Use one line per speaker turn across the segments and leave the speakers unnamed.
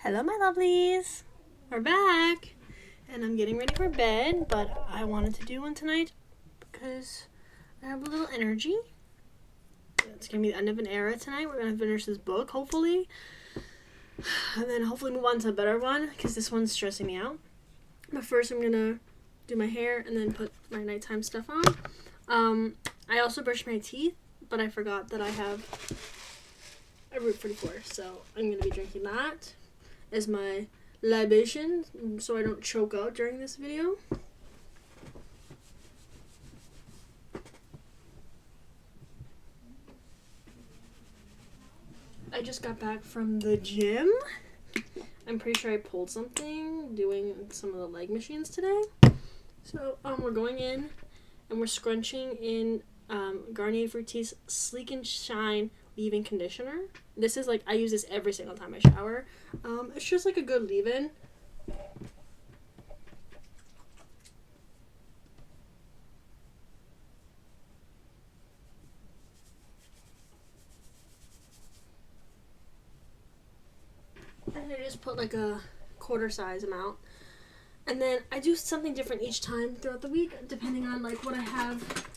Hello, my lovelies. We're back, and I'm getting ready for bed, but I wanted to do one tonight because I have a little energy. It's going to be the end of an era tonight. We're going to finish this book, hopefully, and then hopefully move on to a better one because this one's stressing me out. But first, I'm going to do my hair and then put my nighttime stuff on. I also brushed my teeth, but I forgot that I have a Route 44, so I'm going to be drinking that as my libation so I don't choke out during this video. I just got back from the gym. I'm pretty sure I pulled something doing some of the leg machines today. So we're going in and we're scrunching in Garnier Fructis Sleek and Shine leave-in conditioner. This is I use this every single time I shower. It's just a good leave-in. And I just put a quarter size amount. And then I do something different each time throughout the week, depending on what I have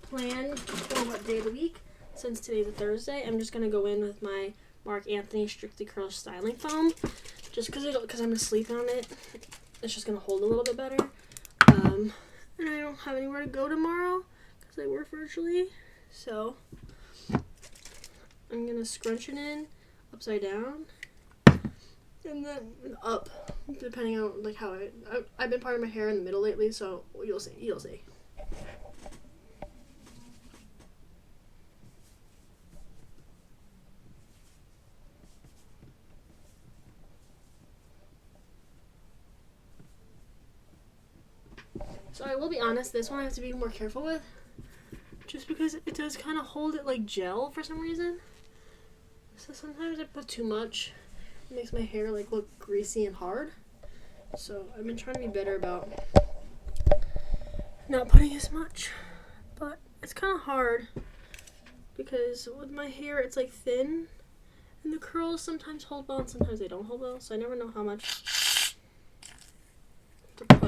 planned for what day of the week. Since today's a Thursday, I'm just going to go in with my Marc Anthony Strictly Curl Styling Foam. Just because I'm going to sleep on it. It's just going to hold a little bit better. And I don't have anywhere to go tomorrow because I work virtually. So I'm going to scrunch it in upside down. And then up, depending on how I've been parting my hair in the middle lately, so you'll see. So I will be honest, this one I have to be more careful with, just because it does kind of hold it like gel for some reason. So sometimes I put too much. It makes my hair look greasy and hard. So I've been trying to be better about not putting as much. But it's kind of hard because with my hair it's thin and the curls sometimes hold well and sometimes they don't hold well. So I never know how much to put.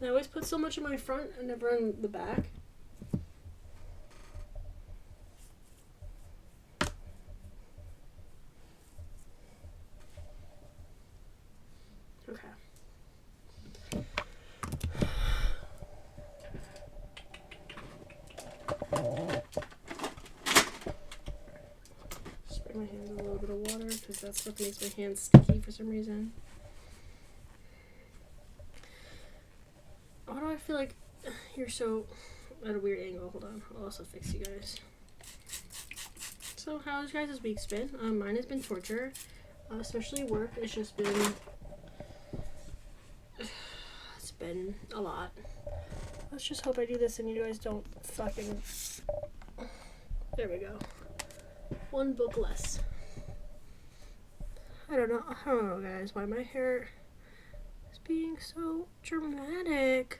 I always put so much in my front and never in the back. Okay. Spray my hands with a little bit of water because that stuff makes my hands sticky for some reason. Why do I feel like you're so at a weird angle? Hold on, I'll also fix you guys. So how's your guys' week's been? Mine has been torture, especially work. It's just been, it's been a lot. Let's just hope I do this and you guys don't fucking, there we go. One book less. I don't know guys, why my hair is being so dramatic.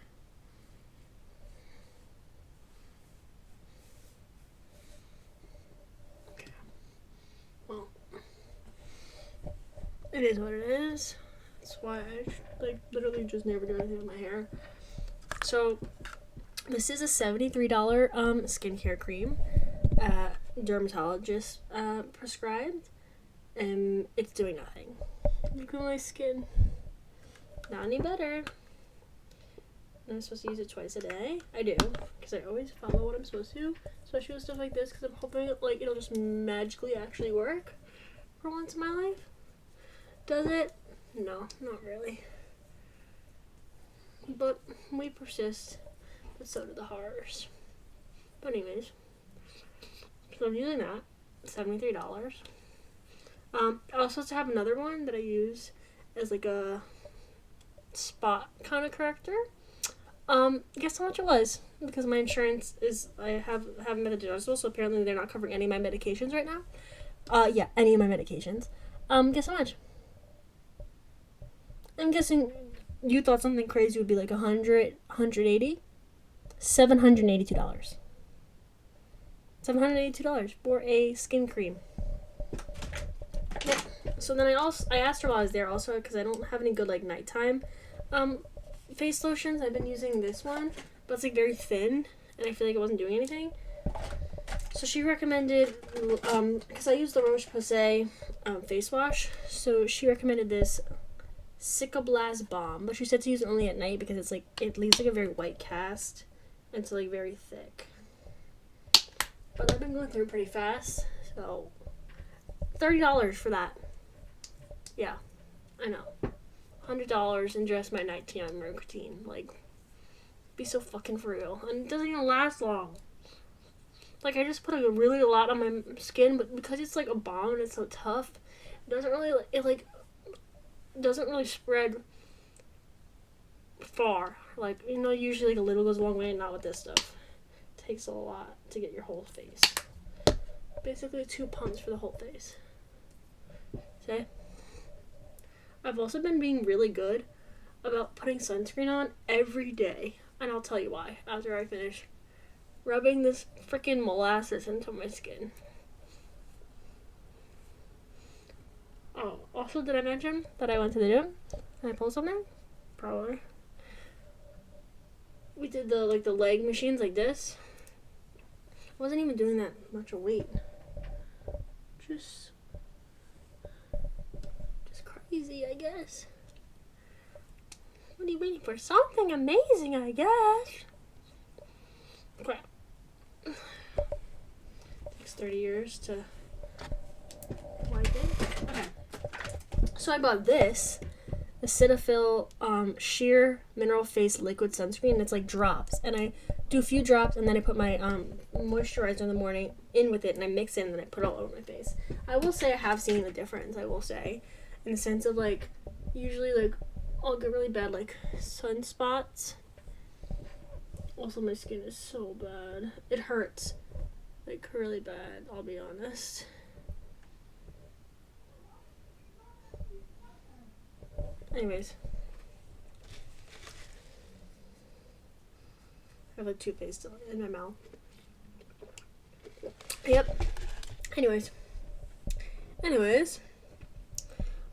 Okay. Well, it is what it is. That's why I literally just never do anything with my hair. So this is a $73 skincare cream dermatologist prescribed, and it's doing nothing. Look at my skin. Not any better. I'm supposed to use it twice a day. I do, because I always follow what I'm supposed to, especially with stuff like this, because I'm hoping it'll just magically actually work for once in my life. Does it? No, not really. But we persist, but so do the horrors. But anyways, so I'm using that, $73. I also have another one that I use as a spot kind of corrector. Guess how much it was? Because my insurance is, I haven't been deductible, so apparently they're not covering any of my medications right now. Yeah, any of my medications. Guess how much? I'm guessing you thought something crazy would be like 100, 180, $782. $782 for a skin cream. Yep. So then I asked her while I was there also, because I don't have any good like nighttime face lotions. I've been using this one, but it's like very thin, and I feel like it wasn't doing anything. So she recommended, because I use the Roche-Posay face wash, so she recommended this Cicablast Balm, but she said to use it only at night because it's like, it leaves like a very white cast, and it's like very thick. But I've been going through pretty fast, so $30 for that. Yeah, I know. $100 and just my nighttime routine. Like, be so fucking for real. And it doesn't even last long. Like, I just put a really lot on my skin, but because it's like a balm and it's so tough, it doesn't really spread far. Like, you know, usually like a little goes a long way, not with this stuff. It takes a lot to get your whole face. Basically 2 pumps for the whole face. See? I've also been being really good about putting sunscreen on every day. And I'll tell you why after I finish rubbing this freaking molasses into my skin. Oh, also did I mention that I went to the gym? Did I pull something? Probably. We did the leg machines like this. I wasn't even doing that much of weight. Just crazy, I guess. What are you waiting for? Something amazing, I guess. Crap. Takes 30 years to wipe it. Okay. So I bought this, the Cetaphil Sheer Mineral Face Liquid Sunscreen. It's like drops, and I do a few drops, and then I put my moisturizer in the morning in with it, and I mix it, and then I put it all over my face. I will say I have seen the difference, I will say, in the sense of, like, usually, like, I'll get really bad, like, sunspots. Also, my skin is so bad. It hurts, like, really bad, I'll be honest. Anyways. I have, like, toothpaste in my mouth. Yep. Anyways.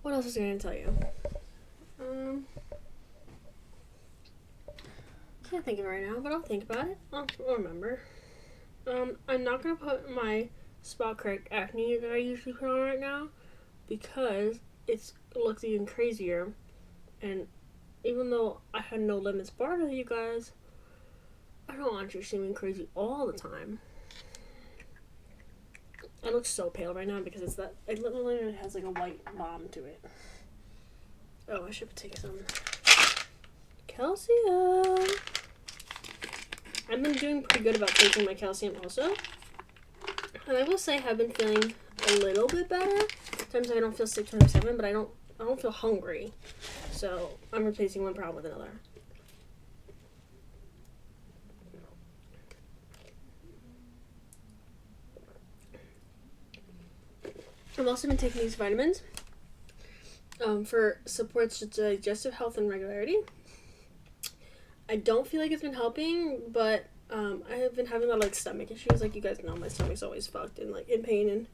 What else was I going to tell you? Can't think of it right now, but I'll think about it. I'll remember. I'm not going to put my Spot Correct Acne that I usually put on right now because it looks even crazier. And even though I had No Limits bar with you guys, I don't want you seeming crazy all the time. I look so pale right now because it literally has like a white balm to it. Oh, I should take some calcium. I've been doing pretty good about taking my calcium also. And I will say I've been feeling a little bit better. Sometimes I don't feel sick 27, but I don't feel hungry. So I'm replacing one problem with another. I've also been taking these vitamins for supports digestive health and regularity. I don't feel like it's been helping, but I have been having a lot of like stomach issues. Like you guys know, my stomach's always fucked and like in pain and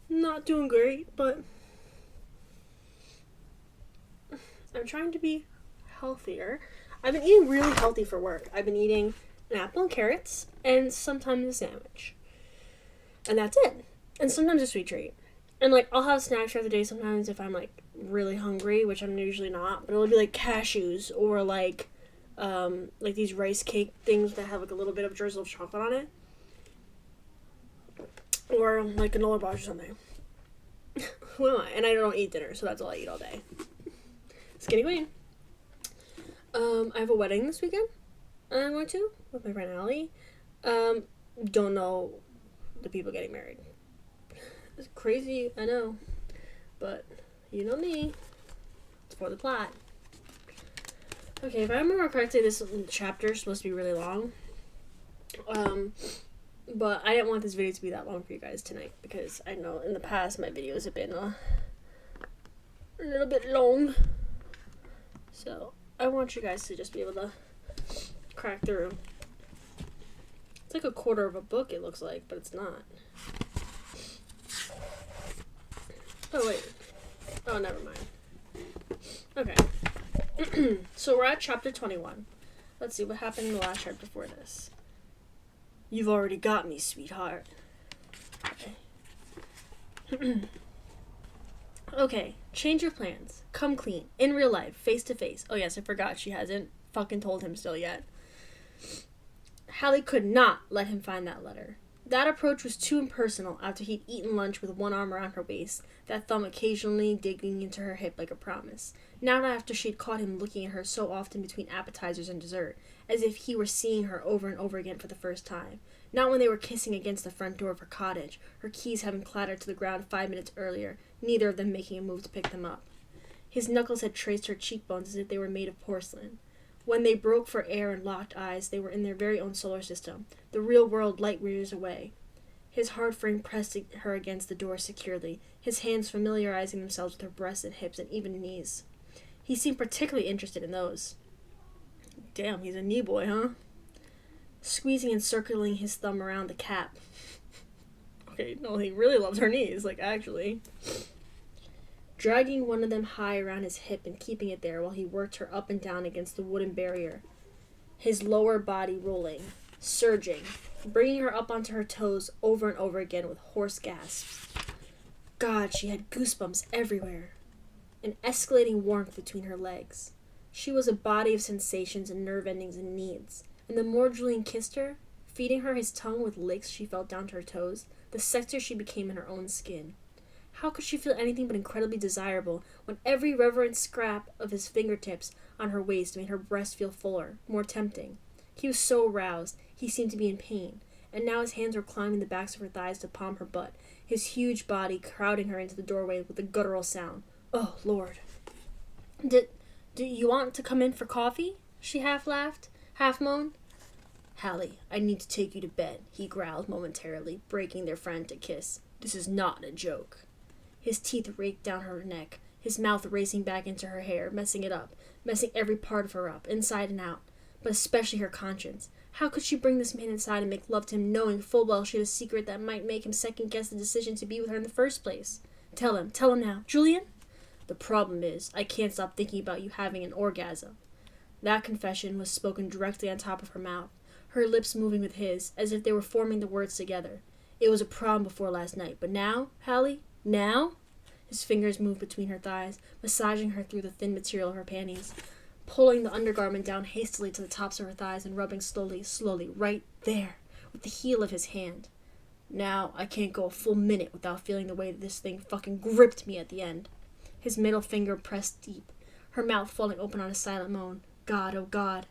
not doing great, but I'm trying to be healthier. I've been eating really healthy for work. I've been eating an apple and carrots and sometimes a sandwich. And that's it. And sometimes a sweet treat. And like I'll have snacks throughout the day sometimes if I'm like really hungry, which I'm usually not, but it'll be like cashews or like these rice cake things that have like a little bit of drizzle of chocolate on it. Or like granola bars or something. Who am I? And I don't eat dinner, so that's all I eat all day. Skinny queen. I have a wedding this weekend. I'm going to with my friend Allie. Don't know the people getting married. It's crazy, I know. But you know me. It's for the plot. Okay, if I remember correctly, this chapter is supposed to be really long. But I didn't want this video to be that long for you guys tonight because I know in the past my videos have been a little bit long. So I want you guys to just be able to crack through. It's like a quarter of a book, it looks like, but it's not. Oh, wait. Oh, never mind. Okay. So we're at chapter 21. Let's see what happened in the last chapter before this. You've already got me, sweetheart. Okay. Okay, change your plans. Come clean. In real life, face to face. Oh yes, I forgot she hasn't fucking told him still yet. Hallie could not let him find that letter. That approach was too impersonal after he'd eaten lunch with one arm around her waist, that thumb occasionally digging into her hip like a promise. Not after she'd caught him looking at her so often between appetizers and dessert, as if he were seeing her over and over again for the first time. Not when they were kissing against the front door of her cottage, her keys having clattered to the ground 5 minutes earlier, neither of them making a move to pick them up. His knuckles had traced her cheekbones as if they were made of porcelain. When they broke for air and locked eyes, they were in their very own solar system, the real world light years away. His hard frame pressed her against the door securely, his hands familiarizing themselves with her breasts and hips and even knees. He seemed particularly interested in those. Damn, he's a knee boy, huh? Squeezing and circling his thumb around the cap. Okay, no, he really loves her knees, like, actually. Dragging one of them high around his hip and keeping it there while he worked her up and down against the wooden barrier. His lower body rolling, surging, bringing her up onto her toes over and over again with hoarse gasps. God, she had goosebumps everywhere. An escalating warmth between her legs. She was a body of sensations and nerve endings and needs. And the more Julian kissed her, feeding her his tongue with licks she felt down to her toes, the sexier she became in her own skin. How could she feel anything but incredibly desirable when every reverent scrap of his fingertips on her waist made her breast feel fuller, more tempting? He was so aroused, he seemed to be in pain, and now his hands were climbing the backs of her thighs to palm her butt, his huge body crowding her into the doorway with a guttural sound. Oh, Lord. Do you want to come in for coffee? She half laughed, half moaned. Hallie, I need to take you to bed, he growled momentarily, breaking their frantic kiss. This is not a joke. His teeth raked down her neck, his mouth racing back into her hair, messing it up, messing every part of her up, inside and out, but especially her conscience. How could she bring this man inside and make love to him, knowing full well she had a secret that might make him second-guess the decision to be with her in the first place? Tell him now. Julian? The problem is, I can't stop thinking about you having an orgasm. That confession was spoken directly on top of her mouth, her lips moving with his, as if they were forming the words together. It was a problem before last night, but now, Hallie? Now? His fingers moved between her thighs, massaging her through the thin material of her panties, pulling the undergarment down hastily to the tops of her thighs and rubbing slowly, right there, with the heel of his hand. Now, I can't go a full minute without feeling the way that this thing fucking gripped me at the end. His middle finger pressed deep, her mouth falling open on a silent moan. God, oh God.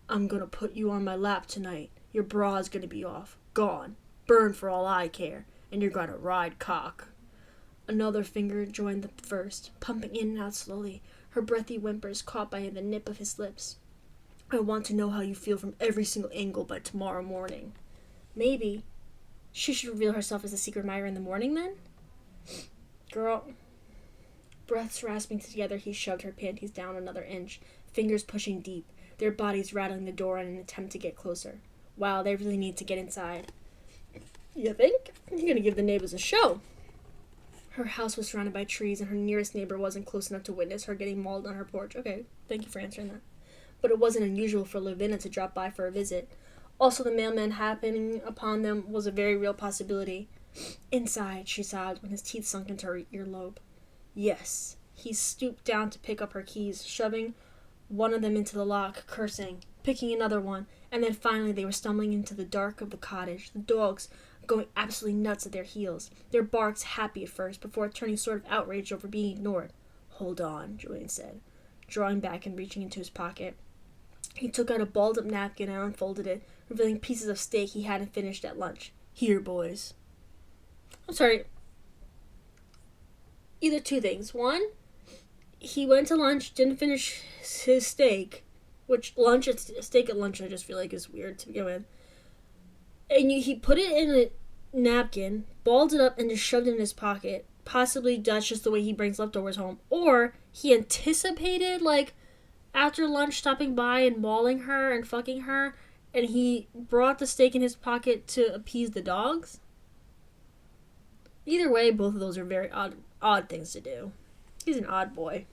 I'm gonna put you on my lap tonight. Your bra's gonna be off, gone, burned for all I care, and you're gonna ride cock. Another finger joined the first, pumping in and out slowly, her breathy whimpers caught by the nip of his lips. I want to know how you feel from every single angle by tomorrow morning. Maybe she should reveal herself as a secret admirer in the morning, then? Girl. Breaths rasping together, he shoved her panties down another inch, fingers pushing deep, their bodies rattling the door in an attempt to get closer. Wow, they really need to get inside. You think? You're gonna give the neighbors a show. Her house was surrounded by trees, and her nearest neighbor wasn't close enough to witness her getting mauled on her porch. Okay, thank you for answering that. But it wasn't unusual for Lavinia to drop by for a visit. Also, the mailman happening upon them was a very real possibility. Inside, she sobbed when his teeth sunk into her earlobe. Yes. He stooped down to pick up her keys, shoving one of them into the lock, cursing, picking another one, and then finally they were stumbling into the dark of the cottage, the dogs going absolutely nuts at their heels, their barks happy at first, before turning sort of outraged over being ignored. Hold on, Julian said, drawing back and reaching into his pocket. He took out a balled-up napkin and unfolded it, revealing pieces of steak he hadn't finished at lunch. Here, boys. I'm sorry. Either two things. One, he went to lunch, didn't finish his steak, which steak at lunch I just feel like is weird to begin with. And he put it in a napkin, balled it up, and just shoved it in his pocket. Possibly that's just the way he brings leftovers home. Or he anticipated, like, After lunch, stopping by and mauling her and fucking her, and he brought the steak in his pocket to appease the dogs? Either way, both of those are very odd things to do. He's an odd boy.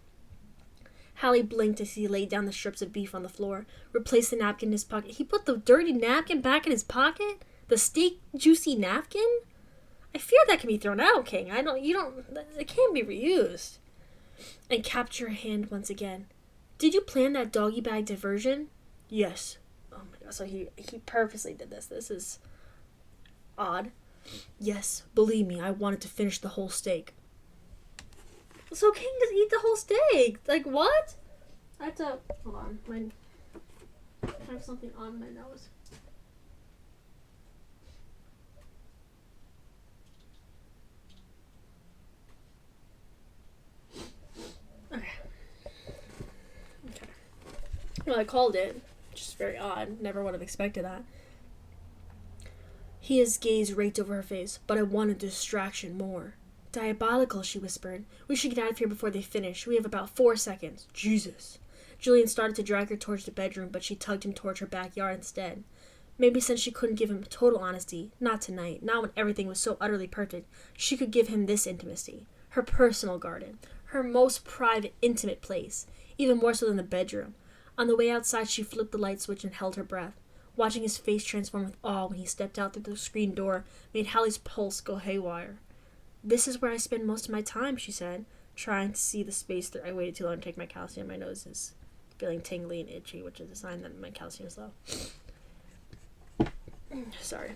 Hallie blinked as he laid down the strips of beef on the floor, replaced the napkin in his pocket. He put the dirty napkin back in his pocket? The steak juicy napkin? I fear that can be thrown out, King. It can't be reused. And capped her hand once again. Did you plan that doggy bag diversion? Yes. Oh my god, so he purposely did this. This is odd. Yes, believe me, I wanted to finish the whole steak. So King just eat the whole steak. Like, what? I have to... Hold on. I have something on my nose. Okay. Well, I called it. Just very odd. Never would have expected that. His gaze raked over her face, but I wanted distraction more. Diabolical, she whispered. We should get out of here before they finish. We have about 4 seconds. Jesus. Julian started to drag her towards the bedroom, but she tugged him towards her backyard instead. Maybe since she couldn't give him total honesty, not tonight, not when everything was so utterly perfect, she could give him this intimacy. Her personal garden. Her most private, intimate place. Even more so than the bedroom. On the way outside, she flipped the light switch and held her breath. Watching his face transform with awe when he stepped out through the screen door made Hallie's pulse go haywire. This is where I spend most of my time, she said, trying to see the space through. I waited too long to take my calcium. My nose is feeling tingly and itchy, which is a sign that my calcium is low. Sorry.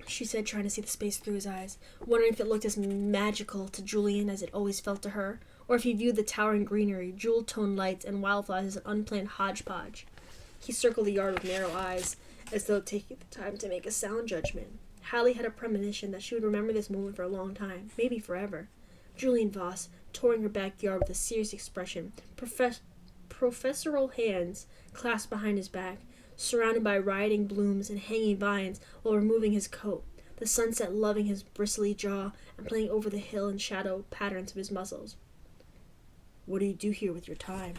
She said, trying to see the space through his eyes, wondering if it looked as magical to Julian as it always felt to her, or if he viewed the towering greenery, jewel-toned lights, and wildflowers as an unplanned hodgepodge. He circled the yard with narrow eyes, as though taking the time to make a sound judgment. Hallie had a premonition that she would remember this moment for a long time, maybe forever. Julian Voss, touring her backyard with a serious expression, professorial hands clasped behind his back, surrounded by rioting blooms and hanging vines while removing his coat, the sunset loving his bristly jaw and playing over the hill and shadow patterns of his muscles. What do you do here with your time?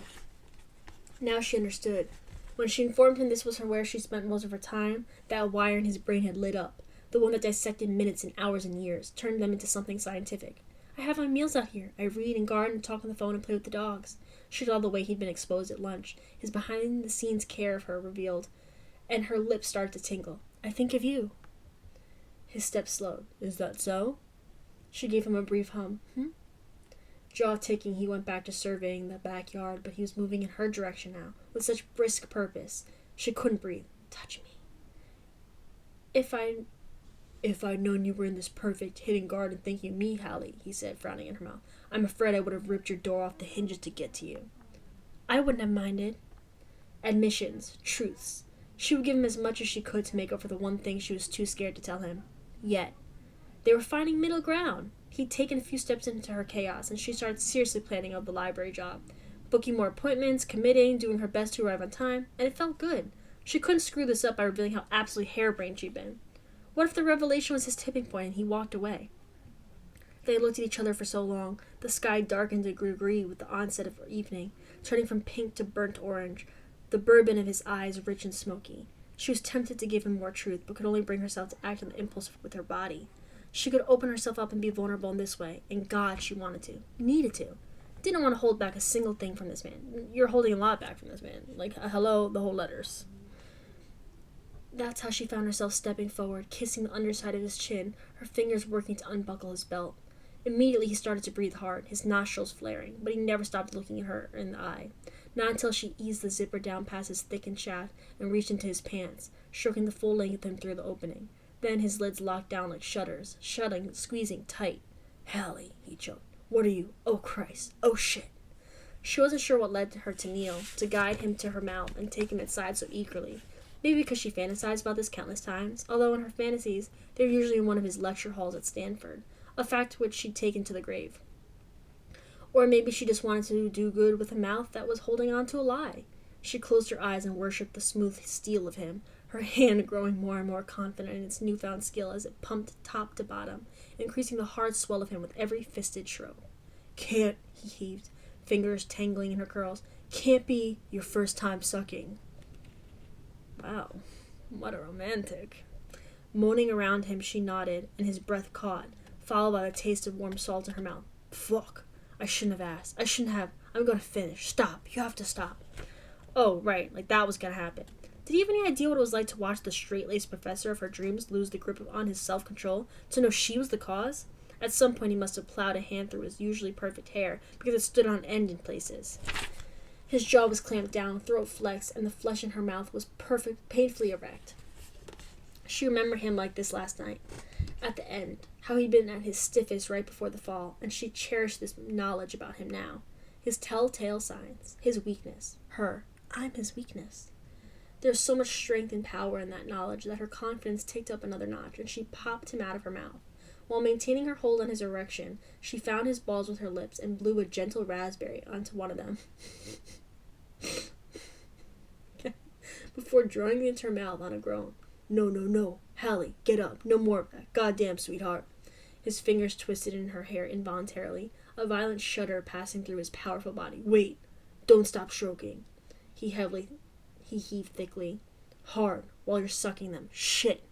Now she understood. When she informed him this was where she spent most of her time, that wire in his brain had lit up, the one that dissected minutes and hours and years, turned them into something scientific. I have my meals out here. I read and garden and talk on the phone and play with the dogs. She saw the way he'd been exposed at lunch, his behind-the-scenes care of her revealed, and her lips started to tingle. I think of you. His steps slowed. Is that so? She gave him a brief hum. Jaw ticking, he went back to surveying the backyard, but he was moving in her direction now, with such brisk purpose. She couldn't breathe. Touch me. If I'd known you were in this perfect hidden garden thinking of me, Hallie, he said, frowning in her mouth, I'm afraid I would have ripped your door off the hinges to get to you. I wouldn't have minded. Admissions, truths. She would give him as much as she could to make up for the one thing she was too scared to tell him. Yet, they were finding middle ground. He'd taken a few steps into her chaos, and she started seriously planning out the library job, booking more appointments, committing, doing her best to arrive on time, and it felt good. She couldn't screw this up by revealing how absolutely harebrained she'd been. What if the revelation was his tipping point and he walked away? They looked at each other for so long. The sky darkened and grew green with the onset of evening, turning from pink to burnt orange, the bourbon of his eyes rich and smoky. She was tempted to give him more truth, but could only bring herself to act on the impulse with her body. She could open herself up and be vulnerable in this way, and God, she wanted to, needed to. Didn't want to hold back a single thing from this man. You're holding a lot back from this man. Like, hello, the whole letters. That's how she found herself stepping forward, kissing the underside of his chin, her fingers working to unbuckle his belt. Immediately he started to breathe hard, his nostrils flaring, but he never stopped looking at her in the eye. Not until she eased the zipper down past his thickened shaft and reached into his pants, stroking the full length of him through the opening. Then his lids locked down like shutters, shutting, squeezing tight. Hallie, he choked. What are you? Oh, Christ. Oh, shit. She wasn't sure what led her to kneel, to guide him to her mouth and take him inside so eagerly. Maybe because she fantasized about this countless times, although in her fantasies they were usually in one of his lecture halls at Stanford, a fact which she'd taken to the grave. Or maybe she just wanted to do good with a mouth that was holding on to a lie. She closed her eyes and worshipped the smooth steel of him, her hand growing more and more confident in its newfound skill as it pumped top to bottom, increasing the hard swell of him with every fisted stroke. Can't, he heaved, fingers tangling in her curls. Can't be your first time sucking. Wow, what a romantic. Moaning around him, she nodded, and his breath caught, followed by the taste of warm salt in her mouth. Fuck. I shouldn't have asked. I shouldn't have. I'm gonna finish. Stop. You have to stop. Oh, right. Like that was gonna happen. Did he have any idea what it was like to watch the straight-laced professor of her dreams lose the grip on his self-control? To know she was the cause? At some point he must have plowed a hand through his usually perfect hair, because it stood on end in places. His jaw was clamped down, throat flexed, and the flesh in her mouth was painfully erect. She remembered him like this last night, at the end, how he'd been at his stiffest right before the fall, and she cherished this knowledge about him now. His telltale signs, his weakness, her. I'm his weakness. There was so much strength and power in that knowledge that her confidence ticked up another notch, and she popped him out of her mouth. While maintaining her hold on his erection, she found his balls with her lips and blew a gentle raspberry onto one of them. Before drawing it into her mouth on a groan. No, no, no. Hallie, get up. No more of that. Goddamn, sweetheart. His fingers twisted in her hair involuntarily, a violent shudder passing through his powerful body. Wait. Don't stop stroking. He heaved thickly. Hard, while you're sucking them. Shit.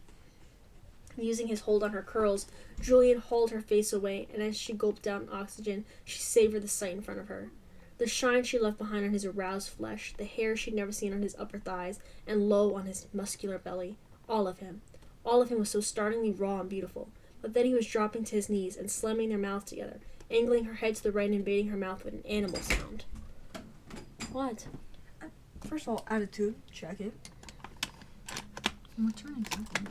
Using his hold on her curls, Julian hauled her face away, and as she gulped down oxygen, she savored the sight in front of her. The shine she left behind on his aroused flesh, the hair she'd never seen on his upper thighs, and low on his muscular belly. All of him. All of him was so startlingly raw and beautiful. But then he was dropping to his knees and slamming their mouths together, angling her head to the right and invading her mouth with an animal sound. What?
First of all, attitude. Check it. I'm returning something.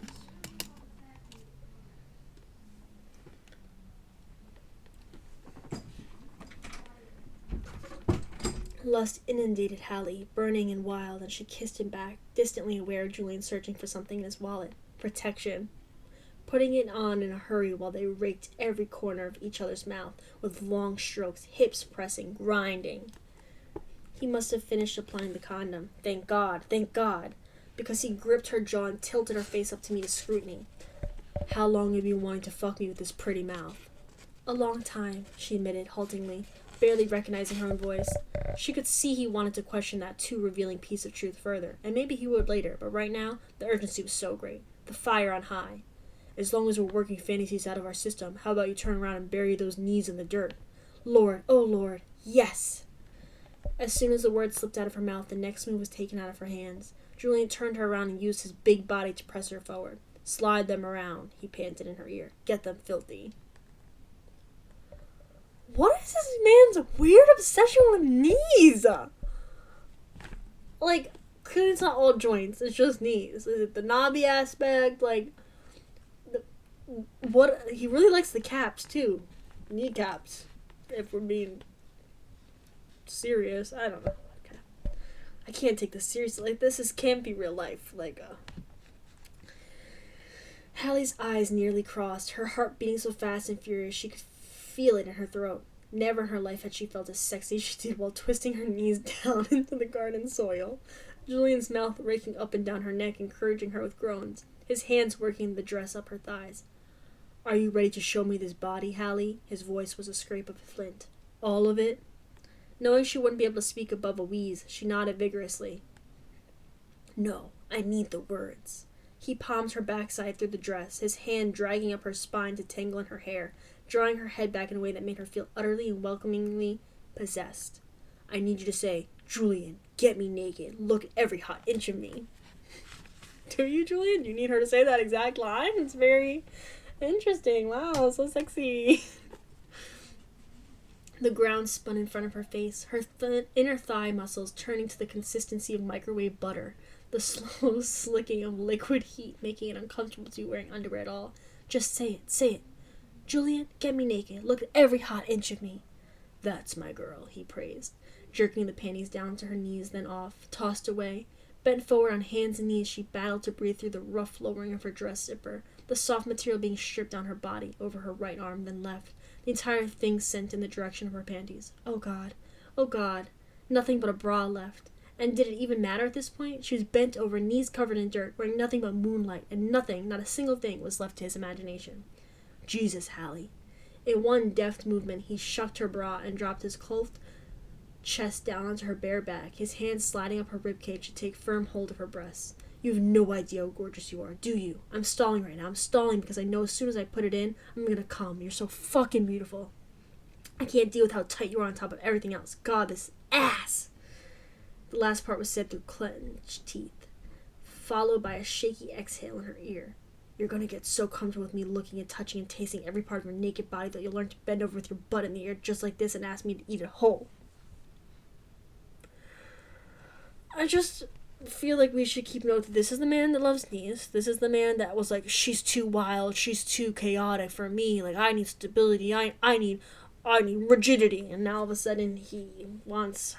Lust inundated Hallie, burning and wild, and she kissed him back, distantly aware of Julian searching for something in his wallet. Protection. Putting it on in a hurry while they raked every corner of each other's mouth with long strokes, hips pressing, grinding. He must have finished applying the condom. Thank God, because he gripped her jaw and tilted her face up to meet his scrutiny. How long have you been wanting to fuck me with this pretty mouth? A long time, she admitted, haltingly, barely recognizing her own voice. She could see he wanted to question that too revealing piece of truth further, and maybe he would later, but right now, the urgency was so great. The fire on high. As long as we're working fantasies out of our system, how about you turn around and bury those knees in the dirt? Lord, oh Lord, yes! As soon as the words slipped out of her mouth, the next move was taken out of her hands. Julian turned her around and used his big body to press her forward. Slide them around, he panted in her ear. Get them filthy. What is this man's weird obsession with knees? Like, clearly it's not all joints, it's just knees. Is it the knobby aspect? Like, what? He really likes the caps, too. Kneecaps. If we're being serious. I don't know. Okay. I can't take this seriously. Like, can't be real life. Like, Hallie's eyes nearly crossed, her heart beating so fast and furious she could feel it in her throat. Never in her life had she felt as sexy as she did while twisting her knees down into the garden soil. Julian's mouth raking up and down her neck, encouraging her with groans, his hands working the dress up her thighs. Are you ready to show me this body, Hallie? His voice was a scrape of flint. All of it? Knowing she wouldn't be able to speak above a wheeze, she nodded vigorously. No, I need the words. He palmed her backside through the dress, his hand dragging up her spine to tangle in her hair, drawing her head back in a way that made her feel utterly and welcomingly possessed. I need you to say, Julian, get me naked. Look at every hot inch of me. Do you, Julian? Do you need her to say that exact line? It's very interesting. Wow, so sexy. The ground spun in front of her face, her inner thigh muscles turning to the consistency of microwave butter, the slow slicking of liquid heat making it uncomfortable to be wearing underwear at all. Just say it. Julian, get me naked. Look at every hot inch of me. That's my girl, he praised, jerking the panties down to her knees, then off, tossed away. Bent forward on hands and knees, she battled to breathe through the rough lowering of her dress zipper, the soft material being stripped down her body, over her right arm, then left, the entire thing sent in the direction of her panties. Oh God. Nothing but a bra left. And did it even matter at this point? She was bent over, knees covered in dirt, wearing nothing but moonlight, and nothing, not a single thing, was left to his imagination. Jesus, Hallie. In one deft movement, he shucked her bra and dropped his clothed chest down onto her bare back, his hands sliding up her ribcage to take firm hold of her breasts. You have no idea how gorgeous you are, do you? I'm stalling right now. I'm stalling because I know as soon as I put it in, I'm gonna come. You're so fucking beautiful. I can't deal with how tight you are on top of everything else. God, this ass! The last part was said through clenched teeth, followed by a shaky exhale in her ear. You're gonna get so comfortable with me looking and touching and tasting every part of your naked body that you'll learn to bend over with your butt in the air just like this and ask me to eat it whole. I just feel like we should keep note that this is the man that loves knees. This is the man that was like, she's too wild, she's too chaotic for me. Like, I need stability, I need rigidity. And now all of a sudden he wants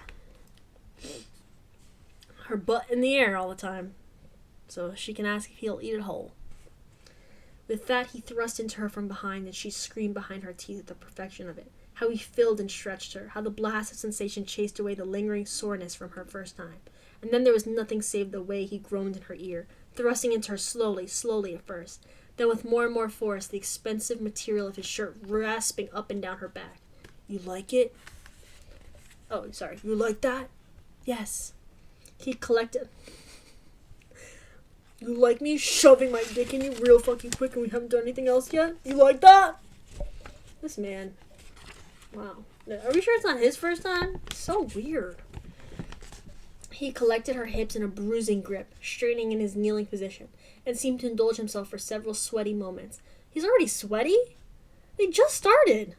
her butt in the air all the time, so she can ask if he'll eat it whole. With that, he thrust into her from behind, and she screamed behind her teeth at the perfection of it. How he filled and stretched her. How the blast of sensation chased away the lingering soreness from her first time. And then there was nothing save the way he groaned in her ear, thrusting into her slowly at first. Then with more and more force, the expensive material of his shirt rasping up and down her back. You like it? Oh, sorry. You like that? Yes. He collected... You like me shoving my dick in you real fucking quick and we haven't done anything else yet? You like that? This man. Wow. Are we sure it's not his first time? So weird. He collected her hips in a bruising grip, straightening in his kneeling position, and seemed to indulge himself for several sweaty moments. He's already sweaty? They just started.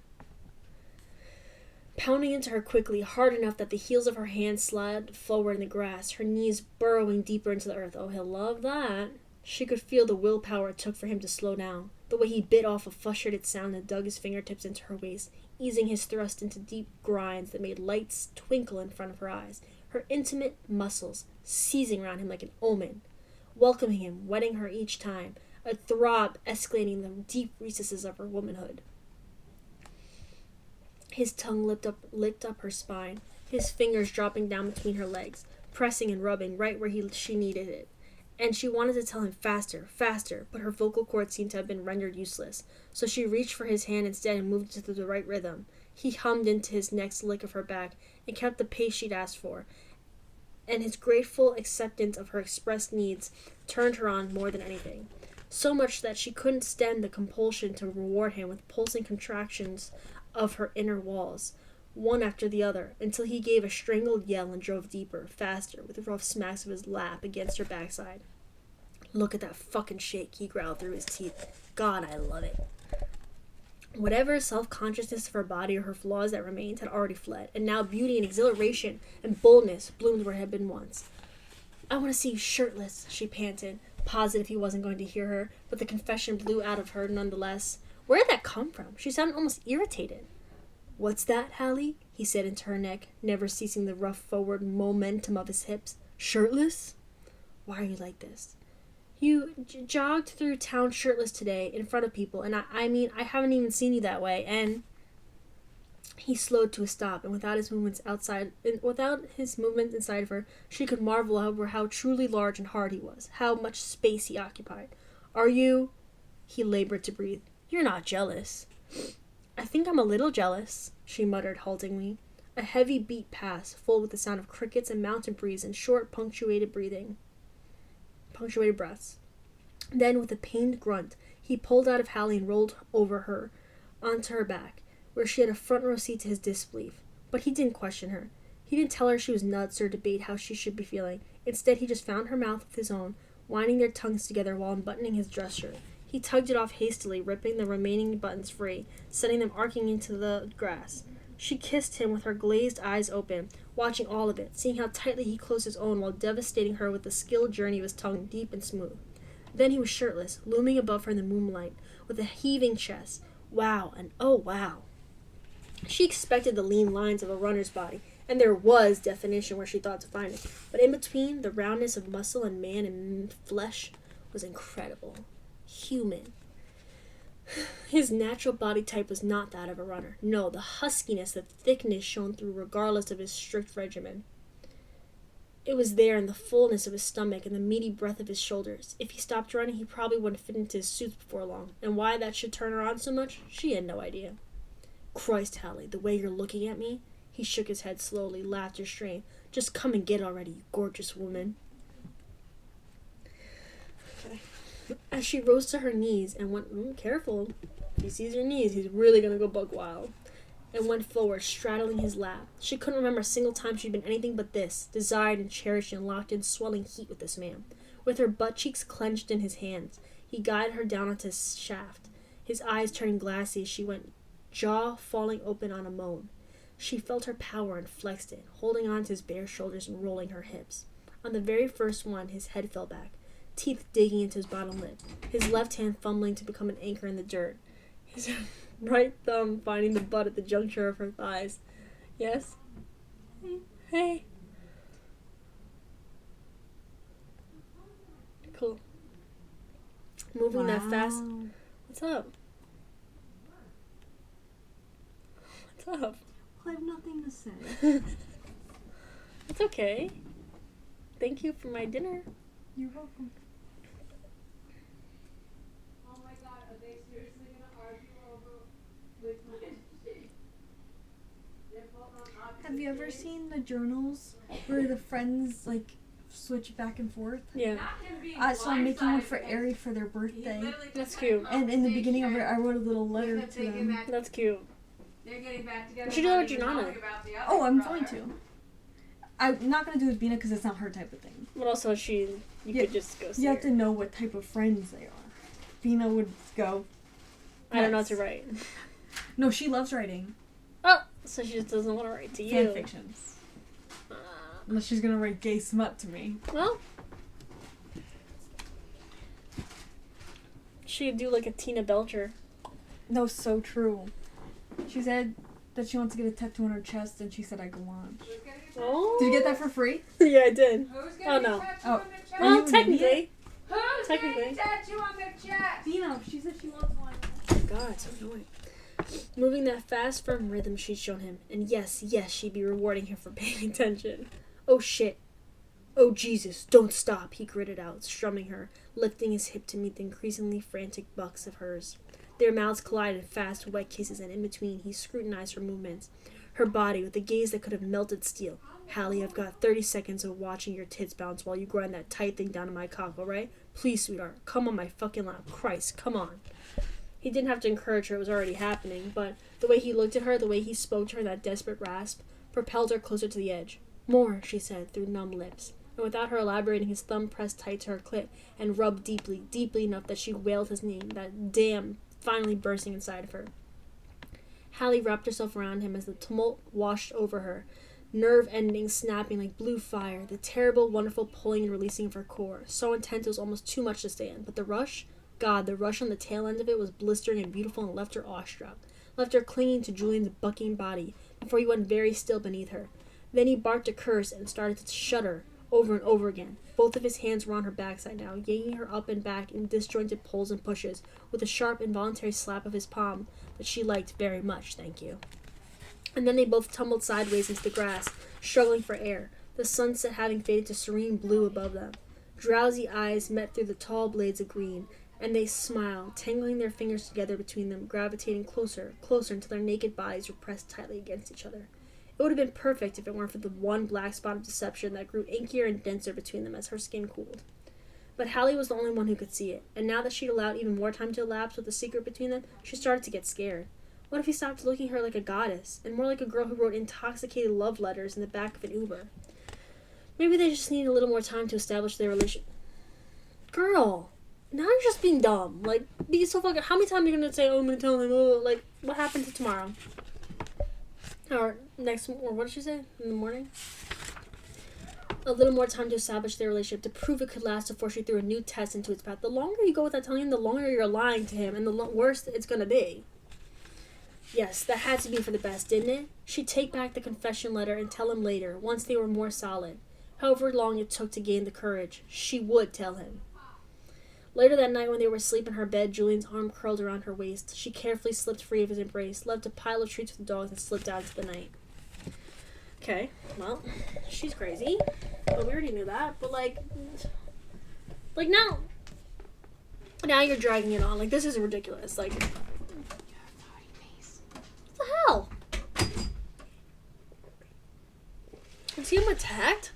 Pounding into her quickly, hard enough that the heels of her hands slid forward in the grass, her knees burrowing deeper into the earth. Oh, he'll love that. She could feel the willpower it took for him to slow down, the way he bit off a frustrated sound and dug his fingertips into her waist, easing his thrust into deep grinds that made lights twinkle in front of her eyes, her intimate muscles seizing around him like an omen, welcoming him, wetting her each time, a throb escalating the deep recesses of her womanhood. His tongue licked up her spine, his fingers dropping down between her legs, pressing and rubbing right where she needed it. And she wanted to tell him faster, but her vocal cords seemed to have been rendered useless, so she reached for his hand instead and moved it to the right rhythm. He hummed into his next lick of her back and kept the pace she'd asked for, and his grateful acceptance of her expressed needs turned her on more than anything. So much that she couldn't stand the compulsion to reward him with pulsing contractions of her inner walls, one after the other, until he gave a strangled yell and drove deeper, faster, with rough smacks of his lap against her backside. Look at that fucking shake, he growled through his teeth. God, I love it. Whatever self-consciousness of her body or her flaws that remained had already fled, and now beauty and exhilaration and boldness bloomed where it had been once. I want to see you shirtless, she panted, positive he wasn't going to hear her, but the confession blew out of her nonetheless. Where did that come from? She sounded almost irritated. What's that, Hallie? He said into her neck, never ceasing the rough forward momentum of his hips. Shirtless? Why are you like this? You jogged through town shirtless today in front of people, and I mean, I haven't even seen you that way, and... He slowed to a stop, and without his movements inside of her, she could marvel over how truly large and hard he was, how much space he occupied. Are you... He labored to breathe. You're not jealous. I think I'm a little jealous, she muttered haltingly. A heavy beat passed, full with the sound of crickets and mountain breeze and short, punctuated breaths. Then, with a pained grunt, he pulled out of Hallie and rolled over her onto her back, where she had a front row seat to his disbelief. But he didn't question her. He didn't tell her she was nuts or debate how she should be feeling. Instead, he just found her mouth with his own, winding their tongues together while unbuttoning his dress shirt. He tugged it off hastily, ripping the remaining buttons free, sending them arcing into the grass. She kissed him with her glazed eyes open, watching all of it, seeing how tightly he closed his own while devastating her with the skilled journey of his tongue deep and smooth. Then he was shirtless, looming above her in the moonlight, with a heaving chest. Wow, and oh wow. She expected the lean lines of a runner's body, and there was definition where she thought to find it, but in between, the roundness of muscle and man and flesh was incredible. Human. His natural body type was not that of a runner. No, the huskiness, the thickness shone through regardless of his strict regimen. It was there in the fullness of his stomach and the meaty breadth of his shoulders. If he stopped running, he probably wouldn't fit into his suits before long, and why that should turn her on so much, she had no idea. Christ, Hallie, the way you're looking at me. He shook his head slowly, laughter strained. Just come and get already, you gorgeous woman. Okay. As she rose to her knees and went, careful. If he sees your knees, he's really gonna go buck wild. And went forward, straddling his lap. She couldn't remember a single time she'd been anything but this, desired and cherished and locked in swelling heat with this man. With her butt cheeks clenched in his hands, he guided her down onto his shaft, his eyes turning glassy as she went, jaw falling open on a moan. She felt her power and flexed it, holding on to his bare shoulders and rolling her hips. On the very first one, his head fell back, teeth digging into his bottom lip, his left hand fumbling to become an anchor in the dirt. His right thumb finding the butt at the juncture of her thighs. Yes? Hey. Cool. Moving that fast. What's up? What's up?
I have nothing to say.
It's okay. Thank you for my dinner.
You're welcome.
Oh my god, are they seriously gonna argue over which one is she? They're both on opposite
Have you ever
days?
seen the journals where the friends like switch back and forth?
Yeah.
Not him being
So I'm making one
blindsided
for
because
Ari for their
he
birthday.
literally
That's
took
cute.
my
And in the
birthday
beginning of it,
shirt
I wrote a little letter
because
to
they get
them.
back-
That's cute.
They're getting back together.
You should do that
not
with
even
Gianna.
talking about the other
Oh, I'm
brother.
going to. I'm not gonna do it with Bina because it's not her type of thing.
But also, you
Yeah,
could just go see
You have
her.
to know what type of friends they are. Bina would go.
I don't know how
nuts.
to write.
No, she loves writing
Oh, so she just doesn't want to write to
fan
you.
fiction.
Uh,
Unless she's gonna write gay smut to me.
well, she could do like a Tina Belcher.
No, so true. She said that she wants to get a tattoo on her chest, and she said I go on.
Who's getting a
Oh.
Did you get that for free?
Yeah, I did.
Who's getting
Oh,
a
no.
tattoo
Oh.
on their chest?
Are you
Well,
an
technically.
Who's getting
technically.
a tattoo on their chest?
Bina, she said she wants one.
God, so annoying. Moving that fast, firm rhythm she'd shown him. And yes, she'd be rewarding him for paying attention. Oh shit. Oh Jesus, don't stop, he gritted out, strumming her, lifting his hip to meet the increasingly frantic bucks of hers. Their mouths collided in fast, wet kisses, and in between he scrutinized her movements. Her body, with a gaze that could have melted steel. Hallie, I've got 30 seconds of watching your tits bounce while you grind that tight thing down to my cock, alright? Please, sweetheart, come on my fucking lap. Christ, come on. He didn't have to encourage her, it was already happening, but the way he looked at her, the way he spoke to her, that desperate rasp, propelled her closer to the edge. More, she said, through numb lips. And without her elaborating, his thumb pressed tight to her clit and rubbed deeply, deeply enough that she wailed his name, that damn finally bursting inside of her. Hallie wrapped herself around him as the tumult washed over her, nerve endings snapping like blue fire, the terrible, wonderful pulling and releasing of her core, so intense it was almost too much to stand. But the rush, God, the rush on the tail end of it was blistering and beautiful and left her awestruck, left her clinging to Julian's bucking body before he went very still beneath her. Then he barked a curse and started to shudder over and over again. Both of his hands were on her backside now, yanking her up and back in disjointed pulls and pushes, with a sharp, involuntary slap of his palm that she liked very much, thank you. And then they both tumbled sideways into the grass, struggling for air, the sunset having faded to serene blue above them. Drowsy eyes met through the tall blades of green, and they smiled, tangling their fingers together between them, gravitating closer, closer until their naked bodies were pressed tightly against each other. It would have been perfect if it weren't for the one black spot of deception that grew inkier and denser between them as her skin cooled. But Hallie was the only one who could see it, and now that she'd allowed even more time to elapse with the secret between them, she started to get scared. What if he stopped looking at her like a goddess, and more like a girl who wrote intoxicated love letters in the back of an Uber? Maybe they just needed a little more time to establish their relation. Girl! Now you're just being dumb. Like, be so fucking... How many times are you gonna say, oh, I'm gonna tell him, oh, like, what happened to tomorrow? Or what did she say? In the morning? A little more time to establish their relationship, to prove it could last before she threw a new test into its path. The longer you go without telling him, the longer you're lying to him, and the worse it's gonna be. Yes, that had to be for the best, didn't it? She'd take back the confession letter and tell him later, once they were more solid. However long it took to gain the courage, she would tell him. Later that night when they were asleep in her bed, Julian's arm curled around her waist. She carefully slipped free of his embrace, left a pile of treats for the dogs, and slipped out into the night. Okay, well, she's crazy. But we already knew that. But, like now you're dragging it on. Like, this is ridiculous. Like, what the hell? attacked?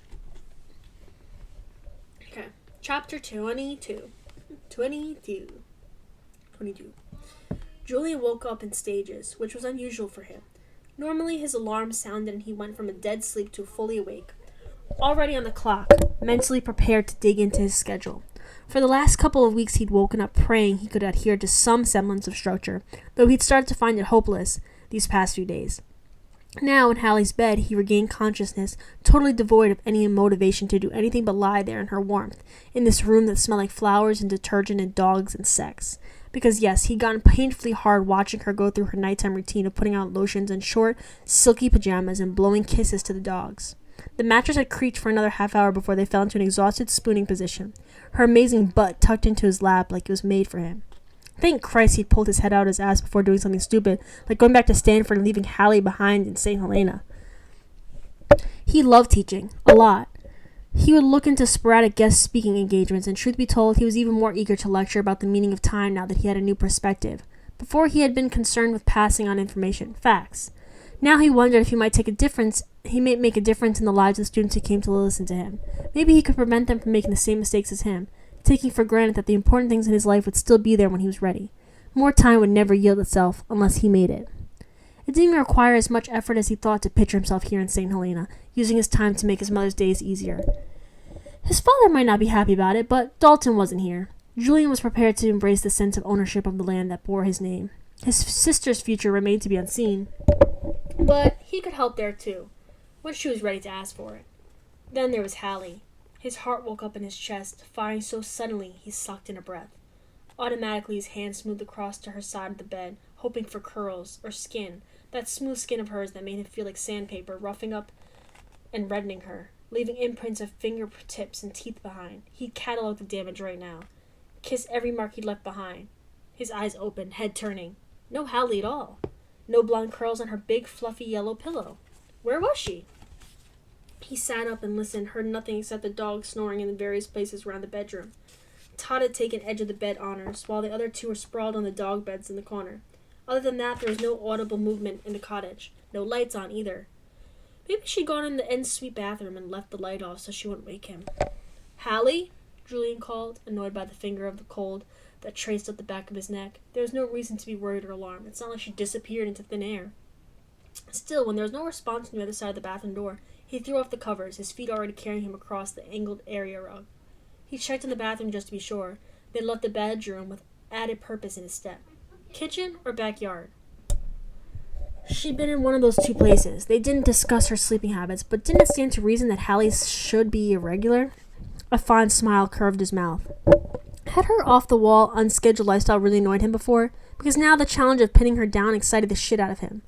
Okay. Chapter 22. 22. Julian woke up in stages, which was unusual for him. Normally, his alarm sounded and he went from a dead sleep to fully awake. Already on the clock, mentally prepared to dig into his schedule. For the last couple of weeks, he'd woken up praying he could adhere to some semblance of structure, though he'd started to find it hopeless these past few days. Now, in Hallie's bed, he regained consciousness, totally devoid of any motivation to do anything but lie there in her warmth, in this room that smelled like flowers and detergent and dogs and sex. Because yes, he'd gotten painfully hard watching her go through her nighttime routine of putting on lotions and short, silky pajamas and blowing kisses to the dogs. The mattress had creaked for another half hour before they fell into an exhausted spooning position, her amazing butt tucked into his lap like it was made for him. Thank Christ he'd pulled his head out his ass before doing something stupid, like going back to Stanford and leaving Hallie behind in St. Helena. He loved teaching, a lot. He would look into sporadic guest speaking engagements, and truth be told, he was even more eager to lecture about the meaning of time now that he had a new perspective. Before, he had been concerned with passing on information, facts. Now he wondered if he might make a difference in the lives of the students who came to listen to him. Maybe he could prevent them from making the same mistakes as him, taking for granted that the important things in his life would still be there when he was ready. More time would never yield itself unless he made it. It didn't even require as much effort as he thought to picture himself here in St. Helena, using his time to make his mother's days easier. His father might not be happy about it, but Dalton wasn't here. Julian was prepared to embrace the sense of ownership of the land that bore his name. His sister's future remained to be unseen, but he could help there too, when she was ready to ask for it. Then there was Hallie. His heart woke up in his chest, firing so suddenly he sucked in a breath. Automatically his hand smoothed across to her side of the bed, hoping for curls or skin, that smooth skin of hers that made him feel like sandpaper, roughing up and reddening her, leaving imprints of fingertips and teeth behind. He'd catalog the damage right now. Kiss every mark he'd left behind. His eyes open, head turning. No Hallie at all. No blonde curls on her big, fluffy yellow pillow. Where was she? He sat up and listened, heard nothing except the dog snoring in the various places around the bedroom. Todd had taken edge of the bed honors, while the other two were sprawled on the dog beds in the corner. Other than that, there was no audible movement in the cottage. No lights on either. Maybe she'd gone in the en-suite bathroom and left the light off so she wouldn't wake him. Hallie? Julian called, annoyed by the finger of the cold that traced up the back of his neck. There was no reason to be worried or alarmed. It's not like she disappeared into thin air. Still, when there was no response from the other side of the bathroom door, he threw off the covers, his feet already carrying him across the angled area rug. He checked in the bathroom just to be sure, then left the bedroom with added purpose in his step. Kitchen or backyard? She'd been in one of those two places. They didn't discuss her sleeping habits, but didn't it stand to reason that Hallie's should be irregular? A fond smile curved his mouth. Had her off-the-wall, unscheduled lifestyle really annoyed him before? Because now the challenge of pinning her down excited the shit out of him.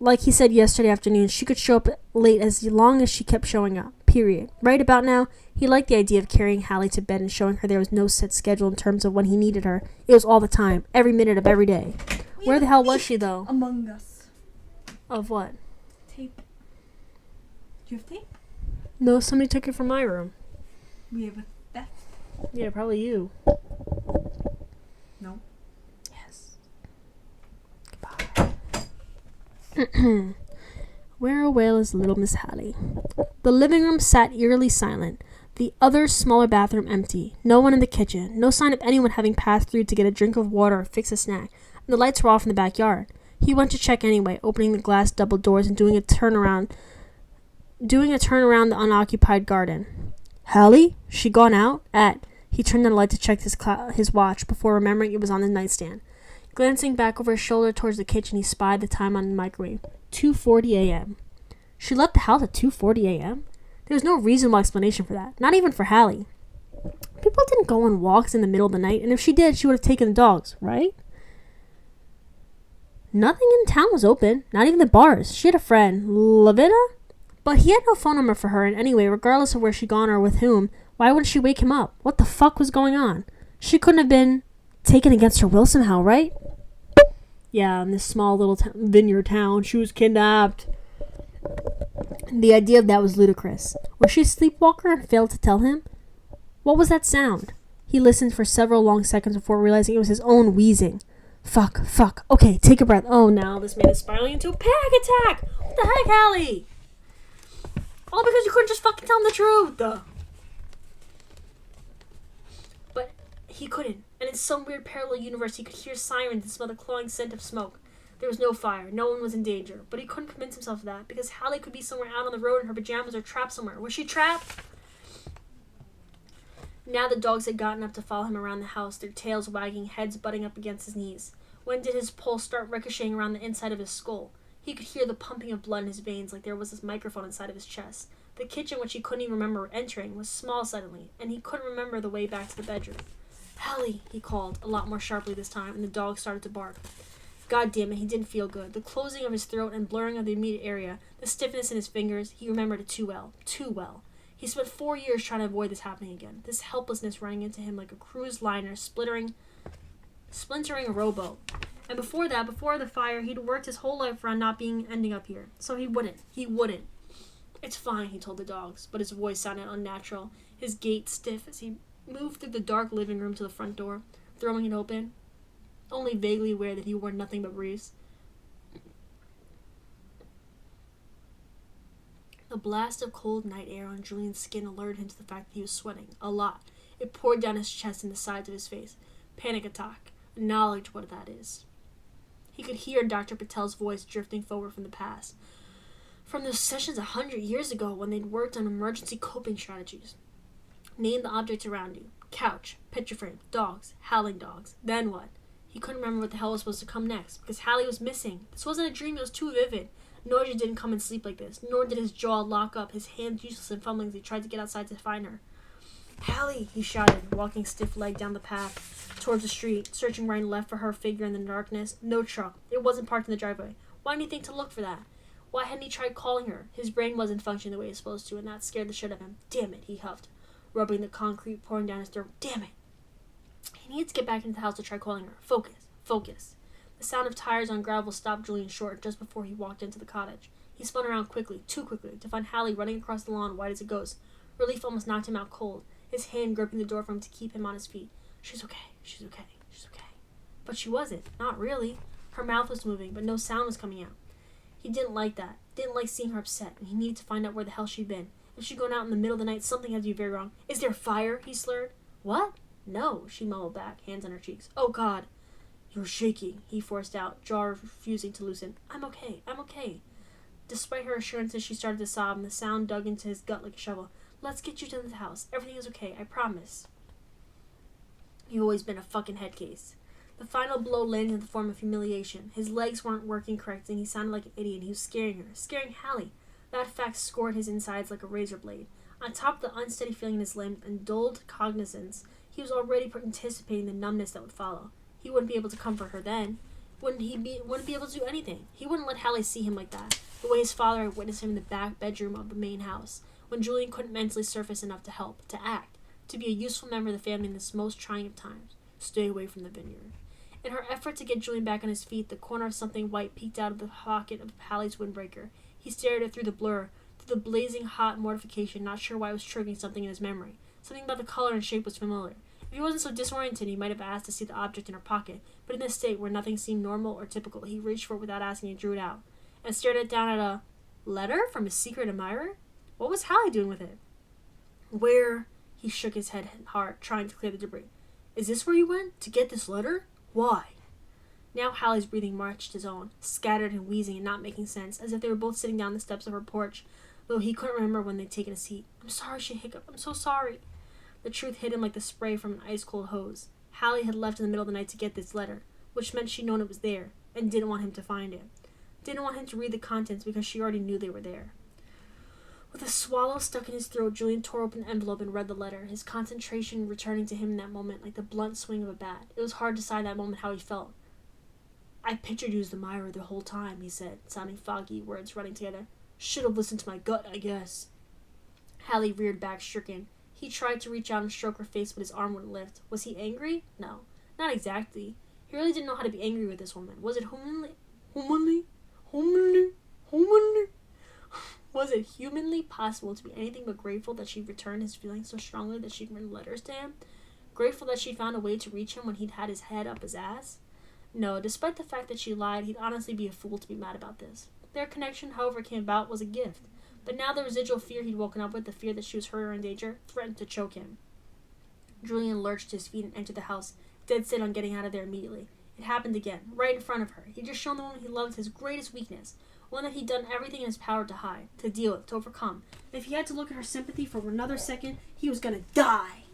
Like he said yesterday afternoon, she could show up late as long as she kept showing up. Period. Right about now, he liked the idea of carrying Hallie to bed and showing her there was no set schedule in terms of when he needed her. It was all the time, every minute of every day. Where the hell was she, though?
Among Us.
Of what?
Tape. Do you have tape?
No, somebody took it from my room.
We have a theft.
Yeah, probably you.
No.
Yes. Goodbye. Where a whale is little Miss Hallie. The living room sat eerily silent. The other, smaller bathroom empty. No one in the kitchen. No sign of anyone having passed through to get a drink of water or fix a snack. And the lights were off in the backyard. He went to check anyway, opening the glass double doors and doing a turn around the unoccupied garden. Hallie? She gone out? He turned on the light to check his watch before remembering it was on the nightstand. Glancing back over his shoulder towards the kitchen, he spied the time on the microwave. 2:40 a.m. She left the house at 2:40 a.m.? There was no reasonable explanation for that. Not even for Hallie. People didn't go on walks in the middle of the night, and if she did, she would have taken the dogs, right? Nothing in town was open. Not even the bars. She had a friend, Lavinia? But he had no phone number for her, and anyway, regardless of where she'd gone or with whom, why wouldn't she wake him up? What the fuck was going on? She couldn't have been taken against her will somehow, right? Yeah, in this small little vineyard town, she was kidnapped. The idea of that was ludicrous. Was she a sleepwalker and failed to tell him? What was that sound? He listened for several long seconds before realizing it was his own wheezing. Fuck. Okay, take a breath. Oh, now this man is spiraling into a panic attack. What the heck, Hallie? All because you couldn't just fucking tell him the truth. But he couldn't. And in some weird parallel universe, he could hear sirens and smell the clawing scent of smoke. There was no fire. No one was in danger. But he couldn't convince himself of that, because Hallie could be somewhere out on the road in her pajamas or trapped somewhere. Was she trapped? Now the dogs had gotten up to follow him around the house, their tails wagging, heads butting up against his knees. When did his pulse start ricocheting around the inside of his skull? He could hear the pumping of blood in his veins like there was this microphone inside of his chest. The kitchen, which he couldn't even remember entering, was small suddenly, and he couldn't remember the way back to the bedroom. "Hallie," he called, a lot more sharply this time, and the dog started to bark. God damn it, he didn't feel good. The closing of his throat and blurring of the immediate area, the stiffness in his fingers, he remembered it too well. Too well. He spent 4 years trying to avoid this happening again. This helplessness running into him like a cruise liner splintering a rowboat. And before that, before the fire, he'd worked his whole life around not ending up here. So he wouldn't. "It's fine," he told the dogs, but his voice sounded unnatural, his gait stiff as he moved through the dark living room to the front door, throwing it open, only vaguely aware that he wore nothing but briefs. The blast of cold night air on Julian's skin alerted him to the fact that he was sweating. A lot. It poured down his chest and the sides of his face. Panic attack. Knowledge what that is. He could hear Dr. Patel's voice drifting forward from the past. From those sessions 100 years ago when they'd worked on emergency coping strategies. Name the objects around you. Couch, picture frame, dogs, howling dogs. Then what? He couldn't remember what the hell was supposed to come next, because Hallie was missing. This wasn't a dream, it was too vivid. Noja didn't come and sleep like this, nor did his jaw lock up, his hands useless and fumbling as he tried to get outside to find her. "Hallie," he shouted, walking stiff-legged down the path towards the street, searching right and left for her figure in the darkness. No truck. It wasn't parked in the driveway. Why didn't he think to look for that? Why hadn't he tried calling her? His brain wasn't functioning the way it was supposed to, and that scared the shit out of him. Damn it, he huffed, rubbing the concrete pouring down his throat. Damn it. He needed to get back into the house to try calling her. Focus. The sound of tires on gravel stopped Julian short just before he walked into the cottage. He spun around quickly, too quickly, to find Hallie running across the lawn, white as a ghost. Relief almost knocked him out cold, his hand gripping the door for him to keep him on his feet. She's okay. But she wasn't. Not really. Her mouth was moving, but no sound was coming out. He didn't like that. Didn't like seeing her upset, and he needed to find out where the hell she'd been. If she'd gone out in the middle of the night, something had to be very wrong. "Is there fire?" he slurred. "What?" "No," she mumbled back, hands on her cheeks. "Oh, God." "You're shaking," he forced out, jaw refusing to loosen. I'm okay. Despite her assurances, she started to sob, and the sound dug into his gut like a shovel. "Let's get you to the house. Everything is okay, I promise." You've always been a fucking head case. The final blow landed in the form of humiliation. His legs weren't working correctly, and he sounded like an idiot, and he was scaring her. Scaring Hallie. That fact scored his insides like a razor blade. On top of the unsteady feeling in his limb and dulled cognizance, he was already anticipating the numbness that would follow. He wouldn't be able to comfort her then. Wouldn't be able to do anything. He wouldn't let Hallie see him like that, the way his father had witnessed him in the back bedroom of the main house, when Julian couldn't mentally surface enough to help, to act, to be a useful member of the family in this most trying of times. Stay away from the vineyard. In her effort to get Julian back on his feet, the corner of something white peeked out of the pocket of Hallie's windbreaker. He stared at it through the blur, through the blazing hot mortification, not sure why it was triggering something in his memory. Something about the color and shape was familiar. If he wasn't so disoriented, he might have asked to see the object in her pocket, but in this state where nothing seemed normal or typical, he reached for it without asking and drew it out, and stared it down at a letter from his secret admirer? What was Hallie doing with it? Where? He shook his head hard, trying to clear the debris. Is this where you went? To get this letter? Why? Now Hallie's breathing matched his own, scattered and wheezing and not making sense, as if they were both sitting down the steps of her porch, though he couldn't remember when they'd taken a seat. I'm sorry, she hiccuped. I'm so sorry. The truth hit him like the spray from an ice-cold hose. Hallie had left in the middle of the night to get this letter, which meant she'd known it was there, and didn't want him to find it. Didn't want him to read the contents because she already knew they were there. With a swallow stuck in his throat, Julian tore open the envelope and read the letter, his concentration returning to him in that moment like the blunt swing of a bat. It was hard to decide that moment how he felt. I pictured you as the Myra the whole time, he said, sounding foggy, words running together. Should have listened to my gut, I guess. Hallie reared back, stricken. He tried to reach out and stroke her face, but his arm wouldn't lift. Was he angry? No, not exactly. He really didn't know how to be angry with this woman. Was it humanly? Was it humanly possible to be anything but grateful that she'd returned his feelings so strongly that she'd written letters to him? Grateful that she'd found a way to reach him when he'd had his head up his ass? No, despite the fact that she lied, he'd honestly be a fool to be mad about this. Their connection, however it came about, was a gift. But now the residual fear he'd woken up with, the fear that she was hurt or in danger, threatened to choke him. Julian lurched to his feet and entered the house, dead set on getting out of there immediately. It happened again, right in front of her. He'd just shown the woman he loved his greatest weakness, one that he'd done everything in his power to hide, to deal with, to overcome. And if he had to look at her sympathy for another second, he was gonna die.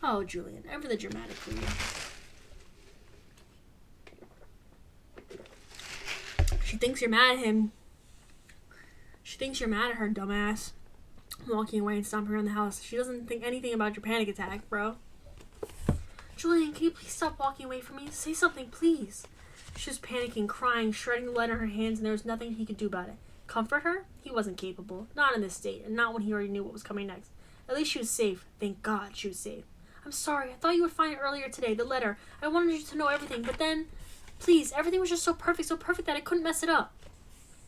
Oh, Julian, ever the dramatic queen. She thinks you're mad at him. She thinks you're mad at her, dumbass. Walking away and stomping around the house. She doesn't think anything about your panic attack, bro. Julian, can you please stop walking away from me? Say something, please. She was panicking, crying, shredding the letter in her hands, and there was nothing he could do about it. Comfort her? He wasn't capable. Not in this state, and not when he already knew what was coming next. At least she was safe. Thank God she was safe. I'm sorry. I thought you would find it earlier today, the letter. I wanted you to know everything, but then... Please, everything was just so perfect that I couldn't mess it up.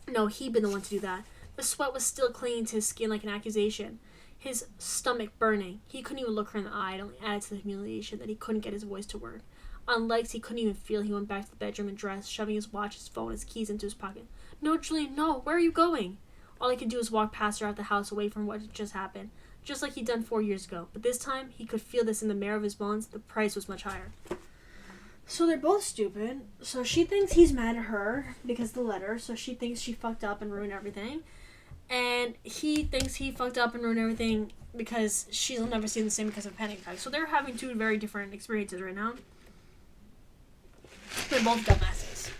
No, he'd been the one to do that. The sweat was still clinging to his skin like an accusation. His stomach burning. He couldn't even look her in the eye. It only added to the humiliation that he couldn't get his voice to word. On legs he couldn't even feel. He went back to the bedroom and dressed, shoving his watch, his phone, his keys into his pocket. No, Julian, no. Where are you going? All he could do was walk past her out the house, away from what had just happened. Just like he'd done 4 years ago. But this time, he could feel this in the marrow of his bones. The price was much higher. So they're both stupid. So she thinks he's mad at her because of the letter. So she thinks she fucked up and ruined everything. And he thinks he fucked up and ruined everything because she'll never see him the same because of a panic attack. So they're having two very different experiences right now. They're both dumbasses.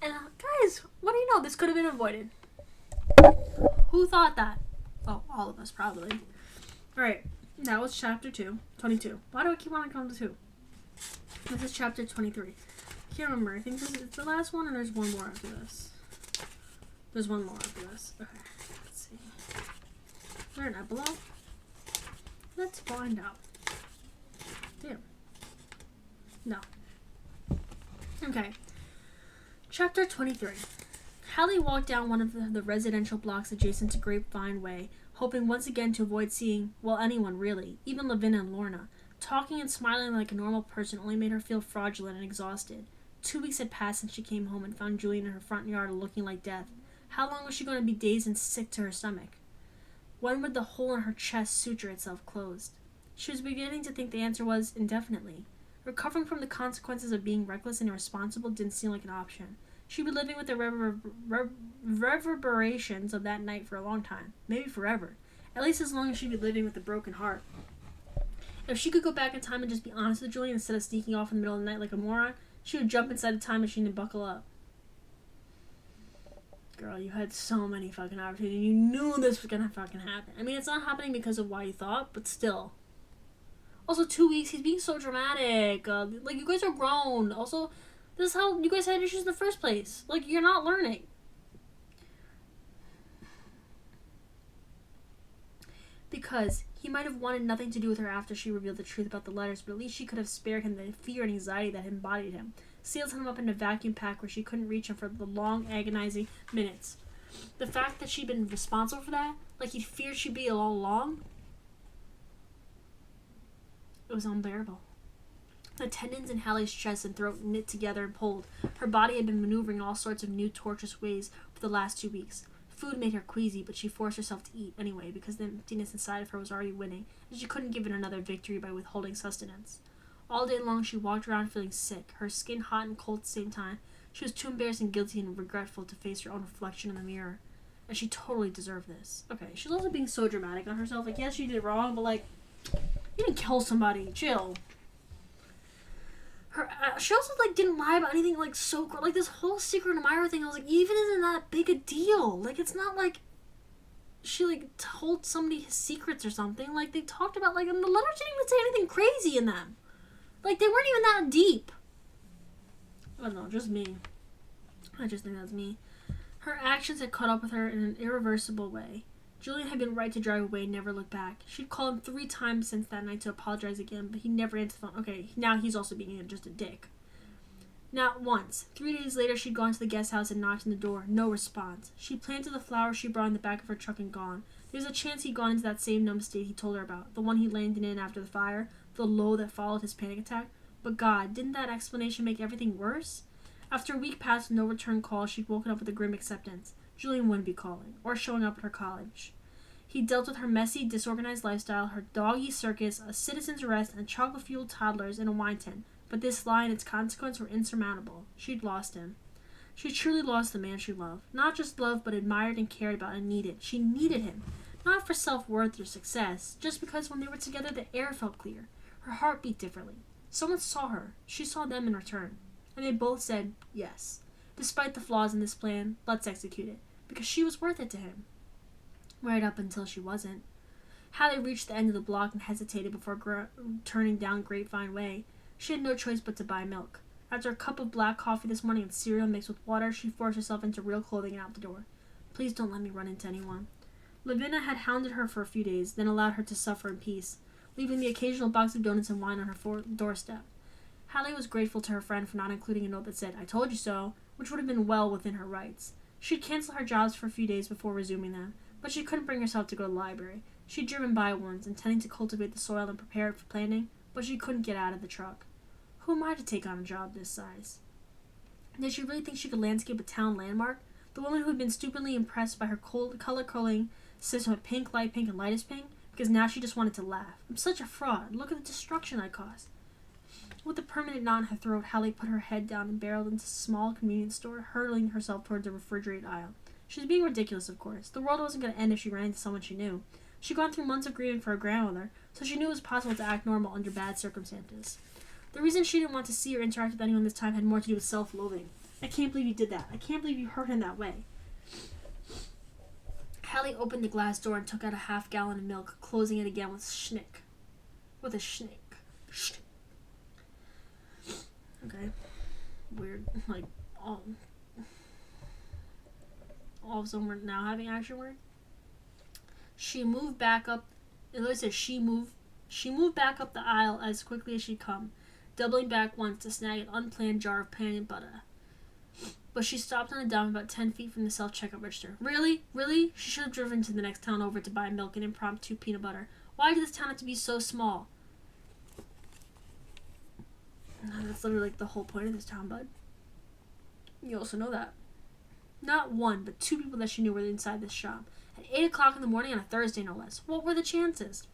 And guys, what do you know? This could have been avoided. Who thought that? Oh, all of us probably. Alright, that was chapter 22. Why do I keep wanting to come to 2? This is chapter 23. I can't remember. I think this is the last one, and there's one more after this. There's one more after this. Okay, let's see. Is there an epilogue? Let's find out. Damn. No. Okay. Chapter 23. Hallie walked down one of the residential blocks adjacent to Grapevine Way, hoping once again to avoid seeing, well, anyone really, even Lavinia and Lorna. Talking and smiling like a normal person only made her feel fraudulent and exhausted. 2 weeks had passed since she came home and found Julian in her front yard looking like death. How long was she going to be dazed and sick to her stomach? When would the hole in her chest suture itself closed? She was beginning to think the answer was indefinitely. Recovering from the consequences of being reckless and irresponsible didn't seem like an option. She'd be living with the reverberations of that night for a long time. Maybe forever. At least as long as she'd be living with a broken heart. If she could go back in time and just be honest with Julian instead of sneaking off in the middle of the night like a moron, she would jump inside a time machine and buckle up. Girl, you had so many fucking opportunities. You knew this was gonna fucking happen. I mean, it's not happening because of why you thought, but still. Also, 2 weeks, he's being so dramatic. Like, you guys are grown. Also, this is how you guys had issues in the first place. Like, you're not learning. Because he might have wanted nothing to do with her after she revealed the truth about the letters, but at least she could have spared him the fear and anxiety that embodied him. Sealed him up in a vacuum pack where she couldn't reach him for the long, agonizing minutes. The fact that she'd been responsible for that, like he feared she'd be all along, it was unbearable. The tendons in Hallie's chest and throat knit together and pulled. Her body had been maneuvering in all sorts of new, torturous ways for the last 2 weeks. Food made her queasy, but she forced herself to eat anyway because the emptiness inside of her was already winning, and she couldn't give it another victory by withholding sustenance. All day long she walked around feeling sick, her skin hot and cold at the same time. She was too embarrassed and guilty and regretful to face her own reflection in the mirror. And she totally deserved this. Okay, she's also being so dramatic on herself. Like, yes, she did wrong, but like, you didn't kill somebody. Chill. She also like didn't lie about anything like so like this whole secret admirer thing. I was like, even isn't that big a deal? Like, it's not like she like told somebody his secrets or something. Like, they talked about like, and the letters didn't even say anything crazy in them. Like, they weren't even that deep. I don't know, just me. I just think that's me. Her actions had caught up with her in an irreversible way. Julian had been right to drive away and never look back. She'd called him 3 times since that night to apologize again, but he never answered the phone. Okay, now he's also being just a dick. Not once. 3 days later, she'd gone to the guest house and knocked on the door. No response. She planted the flowers she brought in the back of her truck and gone. There was a chance he'd gone into that same numb state he told her about, the one he landed in after the fire, the low that followed his panic attack. But God, didn't that explanation make everything worse? After a week passed with no return call, she'd woken up with a grim acceptance. Julian wouldn't be calling, or showing up at her college. He dealt with her messy, disorganized lifestyle, her doggy circus, a citizen's arrest, and chocolate-fueled toddlers in a wine tin. But this lie and its consequence were insurmountable. She'd lost him. She truly lost the man she loved. Not just loved, but admired and cared about and needed. She needed him. Not for self-worth or success, just because when they were together the air felt clear. Her heart beat differently. Someone saw her. She saw them in return. And they both said, yes. Despite the flaws in this plan, let's execute it. Because she was worth it to him. Right up until she wasn't. Hallie reached the end of the block and hesitated before turning down Grapevine Way. She had no choice but to buy milk. After a cup of black coffee this morning and cereal mixed with water, she forced herself into real clothing and out the door. Please don't let me run into anyone. Lavinia had hounded her for a few days, then allowed her to suffer in peace, leaving the occasional box of donuts and wine on her doorstep. Hallie was grateful to her friend for not including a note that said, "I told you so," which would have been well within her rights. She'd cancel her jobs for a few days before resuming them, but she couldn't bring herself to go to the library. She'd driven by once, intending to cultivate the soil and prepare it for planting, but she couldn't get out of the truck. Who am I to take on a job this size? Did she really think she could landscape a town landmark? The woman who had been stupidly impressed by her color-coding system of pink, light pink, and lightest pink, because now she just wanted to laugh. I'm such a fraud. Look at the destruction I caused. With a permanent knot in her throat, Hallie put her head down and barreled into a small convenience store, hurtling herself towards the refrigerated aisle. She was being ridiculous, of course. The world wasn't going to end if she ran into someone she knew. She'd gone through months of grieving for her grandmother, so she knew it was possible to act normal under bad circumstances. The reason she didn't want to see or interact with anyone this time had more to do with self-loathing. I can't believe you did that. I can't believe you hurt him that way. Hallie opened the glass door and took out a half-gallon of milk, closing it again with schnick. With a schnick. Okay. Weird. Like, all of a sudden we're now having action word. She moved back up. It literally says she moved back up the aisle as quickly as she'd come, doubling back once to snag an unplanned jar of peanut butter. But she stopped on a dime about 10 feet from the self-checkout register. Really? Really? She should have driven to the next town over to buy milk and impromptu peanut butter. Why did this town have to be so small? That's literally like the whole point of this town, bud. You also know that. Not one, but two people that she knew were inside this shop. At 8 o'clock in the morning on a Thursday, no less. What were the chances?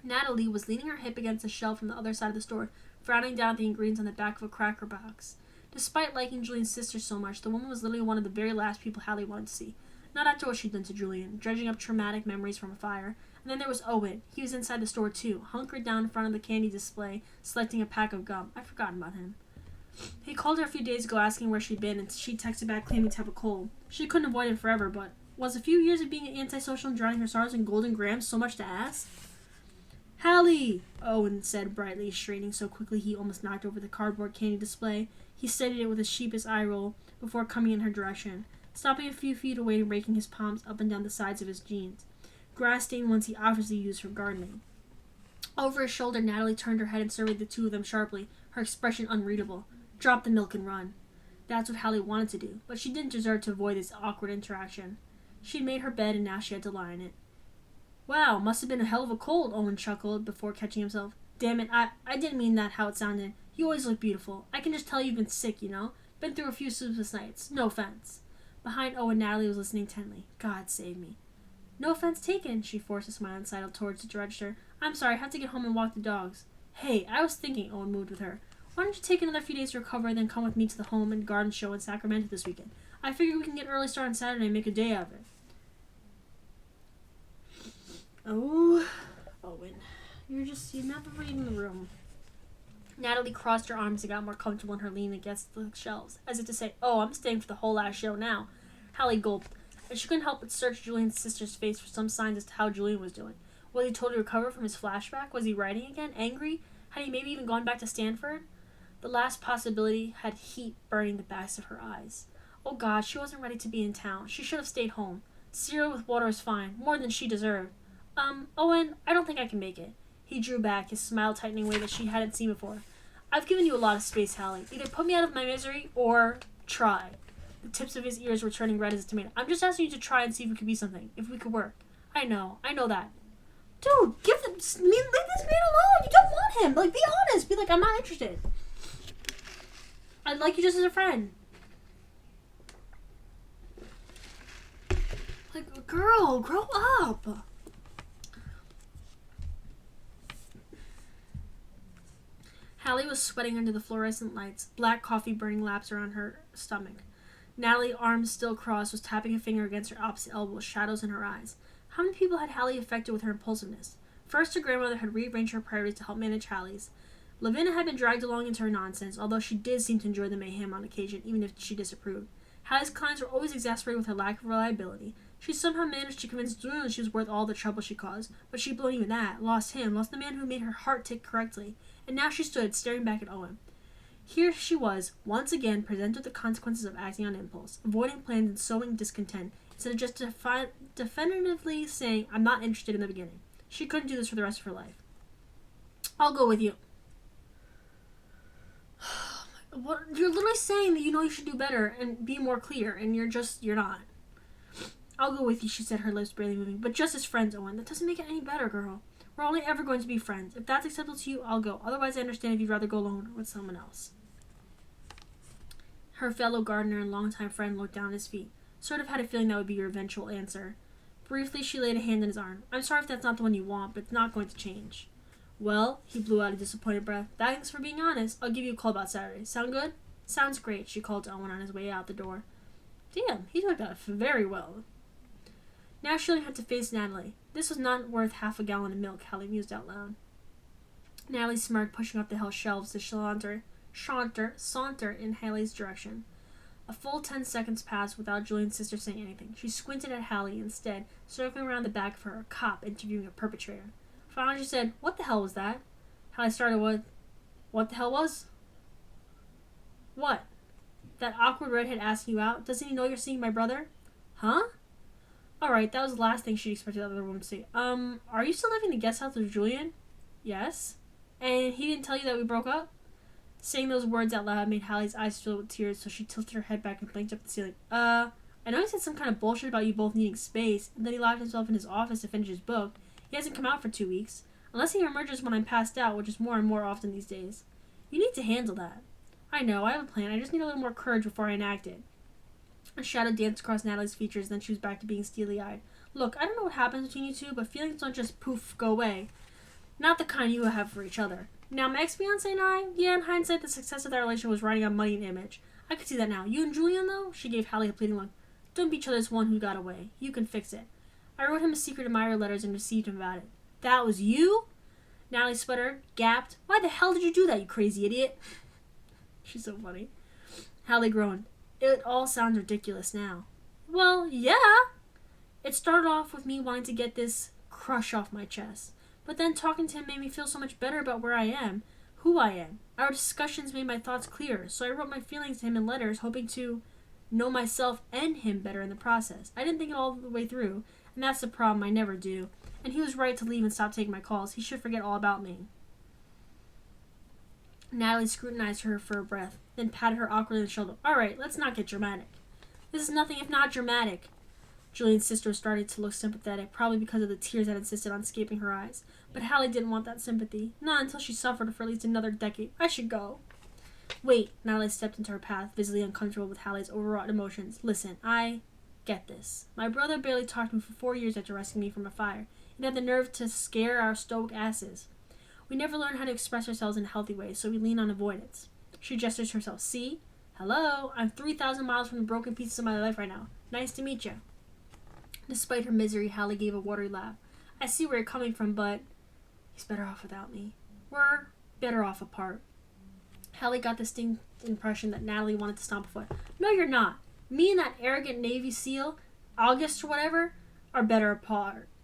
Natalie was leaning her hip against a shelf from the other side of the store, frowning down at the ingredients on the back of a cracker box. Despite liking Julian's sister so much, the woman was literally one of the very last people Hallie wanted to see. Not after what she'd done to Julian, dredging up traumatic memories from a fire. And then there was Owen. He was inside the store too, hunkered down in front of the candy display, selecting a pack of gum. I'd forgotten about him. He called her a few days ago asking where she'd been, and she texted back claiming to have a cold. She couldn't avoid it forever, but was a few years of being antisocial and drowning her sorrows in golden grams so much to ask? "Hallie!" Owen said brightly, straightening so quickly he almost knocked over the cardboard candy display. He steadied it with a sheepish eye roll before coming in her direction, stopping a few feet away and raking his palms up and down the sides of his jeans. Grass-stained ones he obviously used for gardening. Over his shoulder, Natalie turned her head and surveyed the two of them sharply, her expression unreadable. Drop the milk and run. That's what Hallie wanted to do, but she didn't deserve to avoid this awkward interaction. She'd made her bed and now she had to lie in it. "Wow, must have been a hell of a cold," Owen chuckled before catching himself. "Damn it, I didn't mean that how it sounded. You always look beautiful. I can just tell you've been sick, you know? Been through a few sleepless nights. No offense." Behind Owen, Natalie was listening intently. God save me. "No offense taken," she forced a smile and sidled towards the register. "I'm sorry, I have to get home and walk the dogs." "Hey, I was thinking," Owen moved with her. "Why don't you take another few days to recover, then come with me to the home and garden show in Sacramento this weekend? I figure we can get an early start on Saturday and make a day out of it." Oh, Owen. You're never reading the room. Natalie crossed her arms and got more comfortable in her leaning against the shelves, as if to say, "Oh, I'm staying for the whole last show now." Hallie gulped, and she couldn't help but search Julian's sister's face for some signs as to how Julian was doing. Was he totally recovered from his flashback? Was he writing again? Angry? Had he maybe even gone back to Stanford? The last possibility had heat burning the backs of her eyes. Oh God, she wasn't ready to be in town. She should have stayed home. Cereal with water was fine, more than she deserved. Owen, I don't think I can make it." He drew back, his smile tightening in a way that she hadn't seen before. "I've given you a lot of space, Hallie. Either put me out of my misery, or try." The tips of his ears were turning red as a tomato. "I'm just asking you to try and see if we could be something. If we could work." I know that. Dude, leave this man alone. You don't want him. Like, be honest. Be like, "I'm not interested." I like you just as a friend. Like, girl, grow up. Hallie was sweating under the fluorescent lights, black coffee burning laps around her stomach. Natalie, arms still crossed, was tapping a finger against her opposite elbow with shadows in her eyes. How many people had Hallie affected with her impulsiveness? First, her grandmother had rearranged her priorities to help manage Hallie's. Lavinia had been dragged along into her nonsense, although she did seem to enjoy the mayhem on occasion, even if she disapproved. Hallie's clients were always exasperated with her lack of reliability. She somehow managed to convince Julian that she was worth all the trouble she caused, but she blew even that, lost him, lost the man who made her heart tick correctly, and now she stood staring back at Owen. Here she was, once again presented with the consequences of acting on impulse, avoiding plans and sowing discontent, instead of just definitively saying, I'm not interested in the beginning. She couldn't do this for the rest of her life. I'll go with you. What, you're literally saying that you know you should do better and be more clear, and you're not. I'll go with you, she said, her lips barely moving, but just as friends, Owen. That doesn't make it any better, girl. We're only ever going to be friends. If that's acceptable to you, I'll go. Otherwise, I understand if you'd rather go alone or with someone else. Her fellow gardener and longtime friend looked down at his feet. Sort of had a feeling that would be your eventual answer. Briefly, she laid a hand on his arm. I'm sorry if that's not the one you want, but it's not going to change. Well, he blew out a disappointed breath. Thanks for being honest. I'll give you a call about Saturday. Sound good? Sounds great, she called to Owen on his way out the door. Damn, he took that very well. Now she only had to face Natalie. This was not worth half a gallon of milk, Hallie mused out loud. Natalie smirked, pushing up the hill shelves to saunter in Hallie's direction. A full 10 seconds passed without Julian's sister saying anything. She squinted at Hallie instead, circling around the back of her, a cop interviewing a perpetrator. Finally she said, What the hell was that? Hallie started with, What the hell was? What? That awkward redhead asking you out? Doesn't he know you're seeing my brother? Huh? Alright, that was the last thing she expected the other woman to say. Are you still living in the guest house with Julian? Yes. And he didn't tell you that we broke up? Saying those words out loud made Hallie's eyes fill with tears, so she tilted her head back and blinked up at the ceiling. I know he said some kind of bullshit about you both needing space, and then he locked himself in his office to finish his book. He hasn't come out for 2 weeks. Unless he emerges when I'm passed out, which is more and more often these days. You need to handle that. I know, I have a plan. I just need a little more courage before I enact it. A shadow danced across Natalie's features, then she was back to being steely-eyed. Look, I don't know what happens between you two, but feelings don't just poof, go away. Not the kind you have for each other. Now, my ex-fiancé and I, yeah, in hindsight, the success of that relationship was riding on money and image. I could see that now. You and Julian, though? She gave Hallie a pleading look. Don't be each other's one who got away. You can fix it. I wrote him a secret admirer letters and received him about it. That was you? Natalie sputtered, gasped. Why the hell did you do that, you crazy idiot? She's so funny. Hallie groaned. It all sounds ridiculous now. Well, yeah. It started off with me wanting to get this crush off my chest. But then talking to him made me feel so much better about where I am, who I am. Our discussions made my thoughts clearer, so I wrote my feelings to him in letters, hoping to know myself and him better in the process. I didn't think it all the way through, and that's the problem. I never do. And he was right to leave and stop taking my calls. He should forget all about me. Natalie scrutinized her for a breath, then patted her awkwardly on the shoulder. All right, let's not get dramatic. This is nothing if not dramatic. Julian's sister started to look sympathetic, probably because of the tears that insisted on escaping her eyes. But Hallie didn't want that sympathy. Not until she suffered for at least another decade. I should go. Wait, Natalie stepped into her path, visibly uncomfortable with Hallie's overwrought emotions. Listen, I get this. My brother barely talked to me for 4 years after rescuing me from a fire, and had the nerve to scare our stoic asses. We never learned how to express ourselves in a healthy way, so we lean on avoidance. She gestures to herself. See? Hello? I'm 3,000 miles from the broken pieces of my life right now. Nice to meet you. Despite her misery, Hallie gave a watery laugh. I see where you're coming from, but he's better off without me. We're better off apart. Hallie got the distinct impression that Natalie wanted to stomp a foot. No, you're not. Me and that arrogant Navy SEAL, August or whatever, are better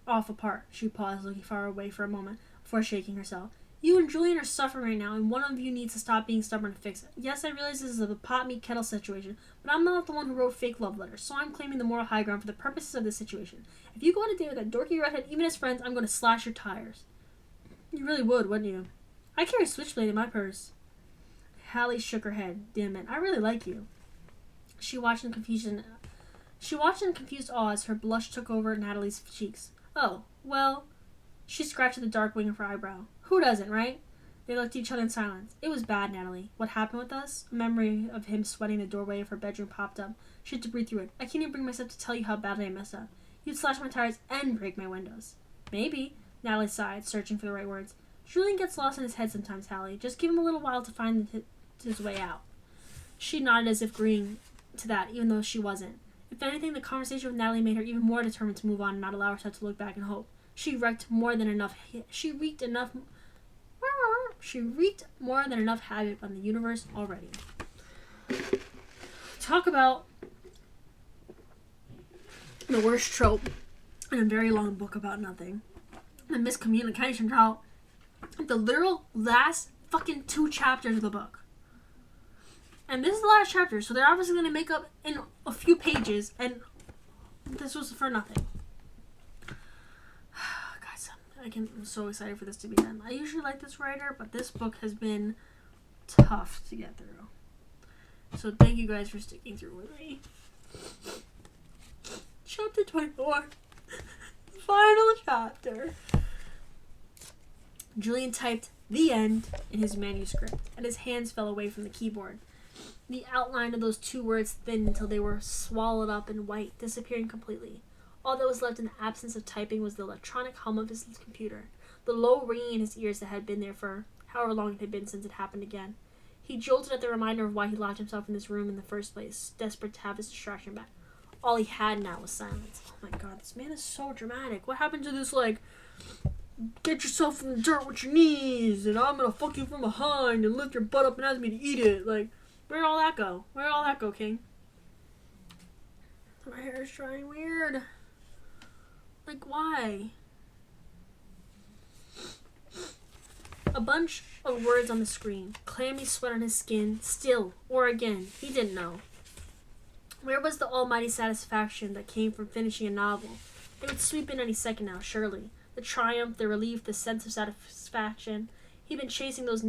off apart. She paused, looking far away for a moment before shaking herself. You and Julian are suffering right now, and one of you needs to stop being stubborn and fix it. Yes, I realize this is a pot meet kettle situation, but I'm not the one who wrote fake love letters, so I'm claiming the moral high ground for the purposes of this situation. If you go on a date with that dorky redhead, even as friends, I'm going to slash your tires. You really would, wouldn't you? I carry a switchblade in my purse. Hallie shook her head. Damn it, I really like you. She watched in confused awe as her blush took over Natalie's cheeks. Oh, well... She scratched at the dark wing of her eyebrow. Who doesn't, right? They looked at each other in silence. It was bad, Natalie. What happened with us? A memory of him sweating in the doorway of her bedroom popped up. She had to breathe through it. I can't even bring myself to tell you how badly I messed up. You'd slash my tires and break my windows. Maybe, Natalie sighed, searching for the right words. Julian gets lost in his head sometimes, Hallie. Just give him a little while to find his way out. She nodded as if agreeing to that, even though she wasn't. If anything, the conversation with Natalie made her even more determined to move on and not allow herself to look back and hope. She wreaked more than enough havoc on the universe already. Talk about the worst trope in a very long book about nothing. The miscommunication trope. The literal last fucking 2 chapters of the book. And this is the last chapter, so they're obviously going to make up in a few pages, and this was for nothing. Guys, I'm so excited for this to be done. I usually like this writer, but this book has been tough to get through. So thank you guys for sticking through with me. Chapter 24. Final chapter. Julian typed "the end" in his manuscript, and his hands fell away from the keyboard. The outline of those 2 words thinned until they were swallowed up in white, disappearing completely. All that was left in the absence of typing was the electronic hum of his computer, the low ringing in his ears that had been there for however long it had been since it happened again. He jolted at the reminder of why he locked himself in this room in the first place, desperate to have his distraction back. All he had now was silence. Oh my god, this man is so dramatic. What happened to this, get yourself in the dirt with your knees, and I'm gonna fuck you from behind and lift your butt up and ask me to eat it? Where'd all that go? Where'd all that go, King? My hair is drying weird. Why? A bunch of words on the screen. Clammy sweat on his skin. Still. Or again. He didn't know. Where was the almighty satisfaction that came from finishing a novel? It would sweep in any second now, surely. The triumph, the relief, the sense of satisfaction. He'd been chasing those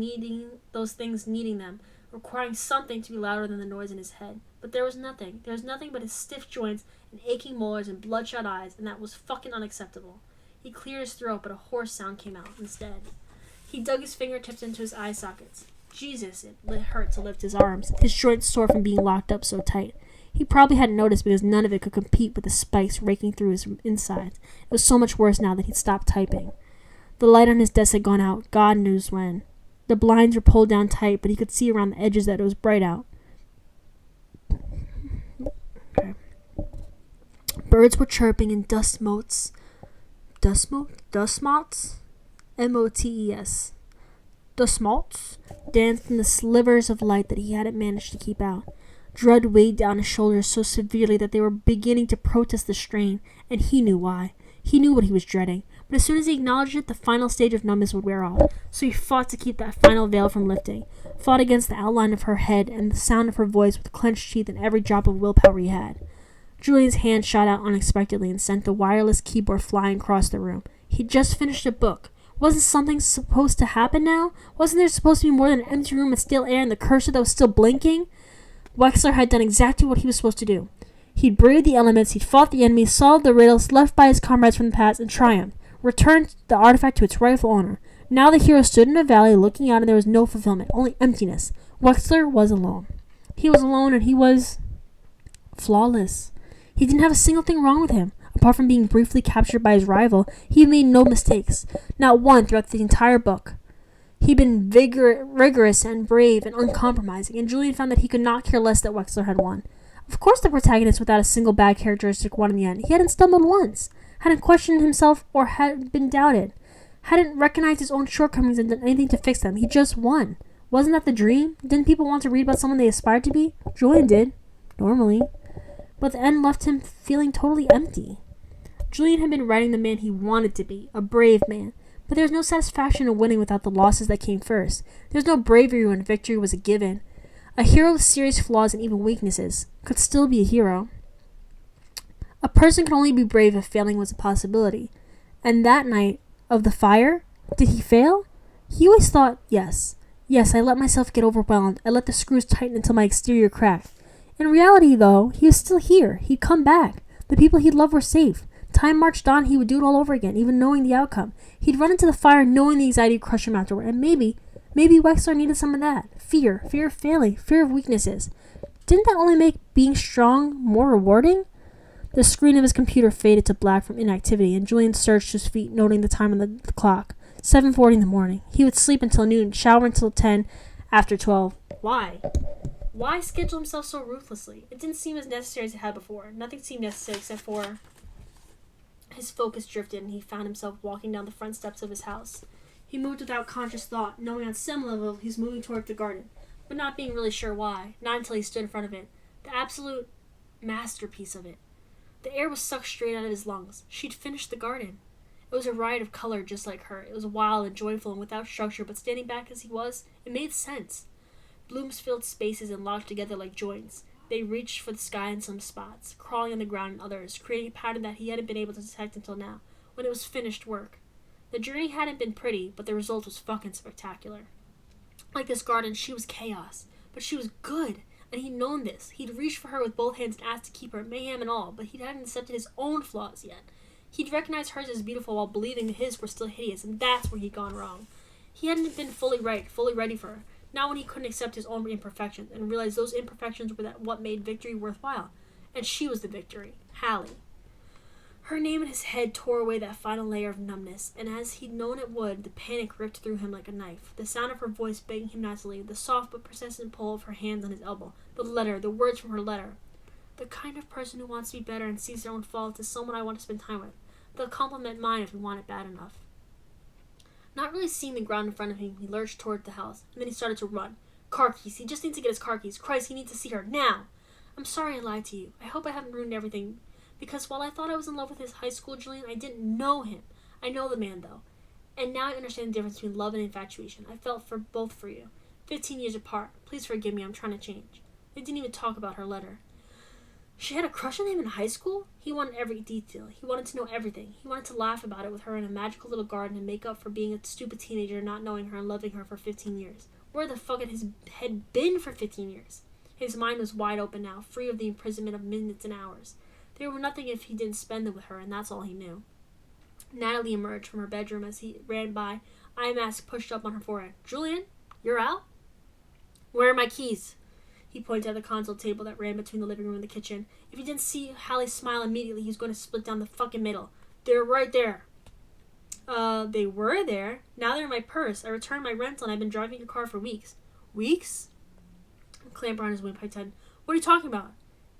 things needing them, requiring something to be louder than the noise in his head. But there was nothing. There was nothing but his stiff joints and aching molars and bloodshot eyes, and that was fucking unacceptable. He cleared his throat, but a hoarse sound came out instead. He dug his fingertips into his eye sockets. Jesus, it hurt to lift his arms, his joints sore from being locked up so tight. He probably hadn't noticed because none of it could compete with the spikes raking through his insides. It was so much worse now that he'd stopped typing. The light on his desk had gone out, God knows when. The blinds were pulled down tight, but he could see around the edges that it was bright out. Okay. Birds were chirping and dust motes. Dust motes? M-O-T-E-S. Dust motes danced in the slivers of light that he hadn't managed to keep out. Dread weighed down his shoulders so severely that they were beginning to protest the strain, and he knew why. He knew what he was dreading, but as soon as he acknowledged it, the final stage of numbness would wear off. So he fought to keep that final veil from lifting, fought against the outline of her head and the sound of her voice with clenched teeth and every drop of willpower he had. Julian's hand shot out unexpectedly and sent the wireless keyboard flying across the room. He'd just finished a book. Wasn't something supposed to happen now? Wasn't there supposed to be more than an empty room and still air and the cursor that was still blinking? Wexler had done exactly what he was supposed to do. He'd braved the elements, he'd fought the enemy, solved the riddles left by his comrades from the past, and triumphed, returned the artifact to its rightful owner. Now the hero stood in a valley looking out, and there was no fulfillment, only emptiness. Wexler was alone. He was alone, and he was flawless. He didn't have a single thing wrong with him. Apart from being briefly captured by his rival, he made no mistakes. Not one throughout the entire book. He'd been rigorous and brave and uncompromising, and Julian found that he could not care less that Wexler had won. Of course the protagonist without a single bad characteristic won in the end. He hadn't stumbled once, hadn't questioned himself or had been doubted, hadn't recognized his own shortcomings and done anything to fix them. He just won. Wasn't that the dream? Didn't people want to read about someone they aspired to be? Julian did, normally. But the end left him feeling totally empty. Julian had been writing the man he wanted to be, a brave man. But there was no satisfaction in winning without the losses that came first. There was no bravery when victory was a given. A hero with serious flaws and even weaknesses could still be a hero. A person could only be brave if failing was a possibility. And that night of the fire, did he fail? He always thought, yes. Yes, I let myself get overwhelmed. I let the screws tighten until my exterior cracked. In reality, though, he was still here. He'd come back. The people he'd loved were safe. Time marched on, he would do it all over again, even knowing the outcome. He'd run into the fire knowing the anxiety would crush him afterward, and maybe Maybe Wexler needed some of that. Fear of failing, fear of weaknesses. Didn't that only make being strong more rewarding? The screen of his computer faded to black from inactivity, and Julian surged to his feet, noting the time on the clock. 7:40 in the morning. He would sleep until noon, shower until 10, after 12. Why? Why schedule himself so ruthlessly? It didn't seem as necessary as it had before. Nothing seemed necessary except for his focus drifted, and he found himself walking down the front steps of his house. He moved without conscious thought, knowing on some level he's moving toward the garden, but not being really sure why, not until he stood in front of it. The absolute masterpiece of it. The air was sucked straight out of his lungs. She'd finished the garden. It was a riot of color just like her. It was wild and joyful and without structure, but standing back as he was, it made sense. Blooms filled spaces and locked together like joints. They reached for the sky in some spots, crawling on the ground in others, creating a pattern that he hadn't been able to detect until now, when it was finished work. The journey hadn't been pretty, but the result was fucking spectacular. Like this garden, she was chaos, but she was good. And he'd known this. He'd reached for her with both hands and asked to keep her, mayhem and all, but he hadn't accepted his own flaws yet. He'd recognized hers as beautiful while believing his were still hideous, and that's where he'd gone wrong. He hadn't been fully ready for her, not when he couldn't accept his own imperfections, and realized those imperfections were what made victory worthwhile. And she was the victory. Hallie. Her name in his head tore away that final layer of numbness, and as he'd known it would, the panic ripped through him like a knife. The sound of her voice begging him not to leave, the soft but persistent pull of her hands on his elbow, the letter, the words from her letter. The kind of person who wants to be better and sees their own faults is someone I want to spend time with. They'll compliment mine if we want it bad enough. Not really seeing the ground in front of him, he lurched toward the house, and then he started to run. Car keys. He just needs to get his car keys. Christ, he needs to see her now. I'm sorry I lied to you. I hope I haven't ruined everything. Because while I thought I was in love with his high school Julian, I didn't know him. I know the man, though. And now I understand the difference between love and infatuation. I felt for both for you. 15 years apart. Please forgive me, I'm trying to change. They didn't even talk about her letter. She had a crush on him in high school? He wanted every detail. He wanted to know everything. He wanted to laugh about it with her in a magical little garden and make up for being a stupid teenager, not knowing her and loving her for 15 years. Where the fuck had his head been for 15 years? His mind was wide open now, free of the imprisonment of minutes and hours. They were nothing if he didn't spend them with her, and that's all he knew. Natalie emerged from her bedroom as he ran by, eye mask pushed up on her forehead. Julian, you're out? Where are my keys? He pointed at the console table that ran between the living room and the kitchen. If he didn't see Hallie smile immediately, he was going to split down the fucking middle. They're right there. They were there. Now they're in my purse. I returned my rental and I've been driving your car for weeks. Weeks? Clamp around his windpipe head. What are you talking about?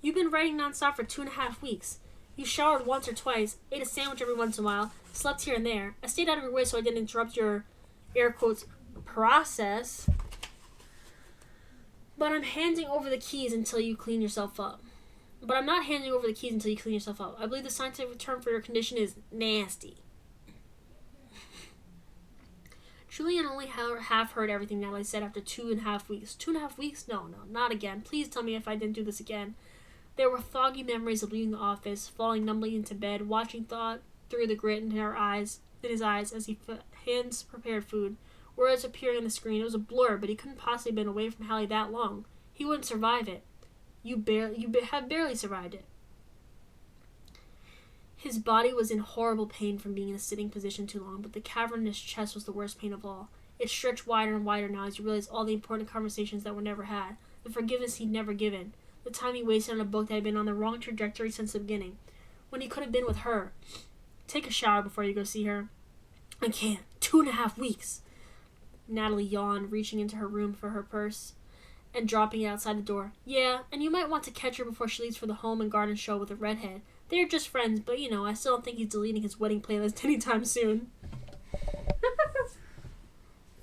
You've been writing nonstop for 2.5 weeks. You showered once or twice, ate a sandwich every once in a while, slept here and there. I stayed out of your way so I didn't interrupt your, air quotes, process. But I'm handing over the keys until you clean yourself up. But I'm not handing over the keys until you clean yourself up. I believe the scientific term for your condition is nasty. Julian only half heard everything Natalie said after 2.5 weeks. 2.5 weeks? No, not again. Please tell me if I didn't do this again. There were foggy memories of leaving the office, falling numbly into bed, watching thought through the grit in his eyes as he hands prepared food. Words appearing on the screen. It was a blur, but he couldn't possibly have been away from Hallie that long. He wouldn't survive it. You have barely survived it. His body was in horrible pain from being in a sitting position too long, but the cavernous chest was the worst pain of all. It stretched wider and wider now as he realized all the important conversations that were never had, the forgiveness he'd never given, the time he wasted on a book that had been on the wrong trajectory since the beginning, when he could have been with her. Take a shower before you go see her. I can't. 2.5 weeks. Natalie yawned, reaching into her room for her purse and dropping it outside the door. Yeah, and you might want to catch her before she leaves for the home and garden show with a redhead. They're just friends, but I still don't think he's deleting his wedding playlist anytime soon.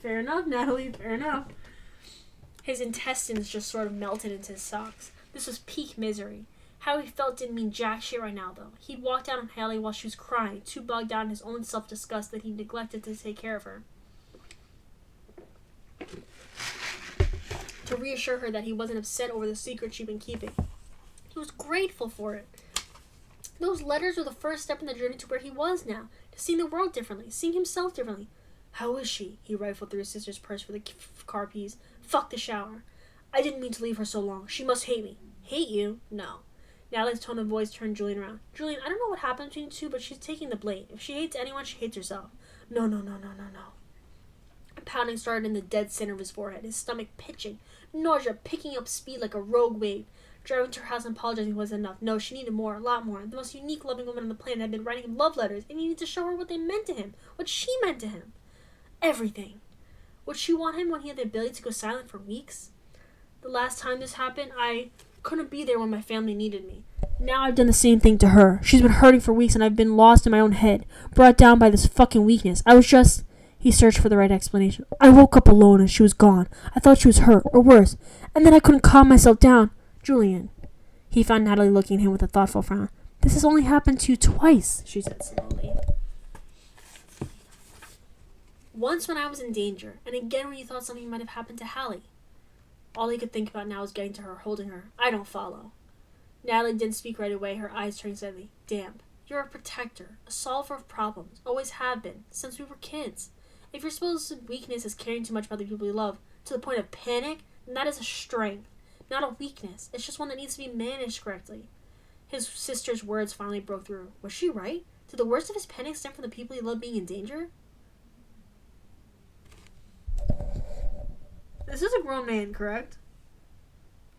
Fair enough, Natalie, fair enough. His intestines just sort of melted into his socks. This was peak misery. How he felt didn't mean jack shit right now, though. He'd walked down on Hallie while she was crying, too bogged down in his own self-disgust that he neglected to take care of her. To reassure her that he wasn't upset over the secret she'd been keeping. He was grateful for it. Those letters were the first step in the journey to where he was now, to seeing the world differently, seeing himself differently. How is she? He rifled through his sister's purse for the car keys. Fuck the shower. I didn't mean to leave her so long. She must hate me. Hate you? No. Natalie's tone of voice turned Julian around. Julian, I don't know what happened between you two, but she's taking the blame. If she hates anyone, she hates herself. No. pounding started in the dead center of his forehead, his stomach pitching, nausea picking up speed like a rogue wave. Driving to her house and apologizing wasn't enough. No, she needed more, a lot more. The most unique, loving woman on the planet had been writing him love letters, and he needed to show her what they meant to him, what she meant to him. Everything. Would she want him when he had the ability to go silent for weeks? The last time this happened, I couldn't be there when my family needed me. Now I've done the same thing to her. She's been hurting for weeks, and I've been lost in my own head, brought down by this fucking weakness. I was just... He searched for the right explanation. I woke up alone and she was gone. I thought she was hurt, or worse, and then I couldn't calm myself down. Julian. He found Natalie looking at him with a thoughtful frown. This has only happened to you twice, she said slowly. Once when I was in danger, and again when you thought something might have happened to Hallie. All he could think about now was getting to her, holding her. I don't follow. Natalie didn't speak right away, her eyes turning steadily. Damn. You're a protector, a solver of problems. Always have been, since we were kids. If your supposed weakness is caring too much about the people you love, to the point of panic, then that is a strength. Not a weakness. It's just one that needs to be managed correctly. His sister's words finally broke through. Was she right? Did the worst of his panic stem from the people he loved being in danger? This is a grown man, correct?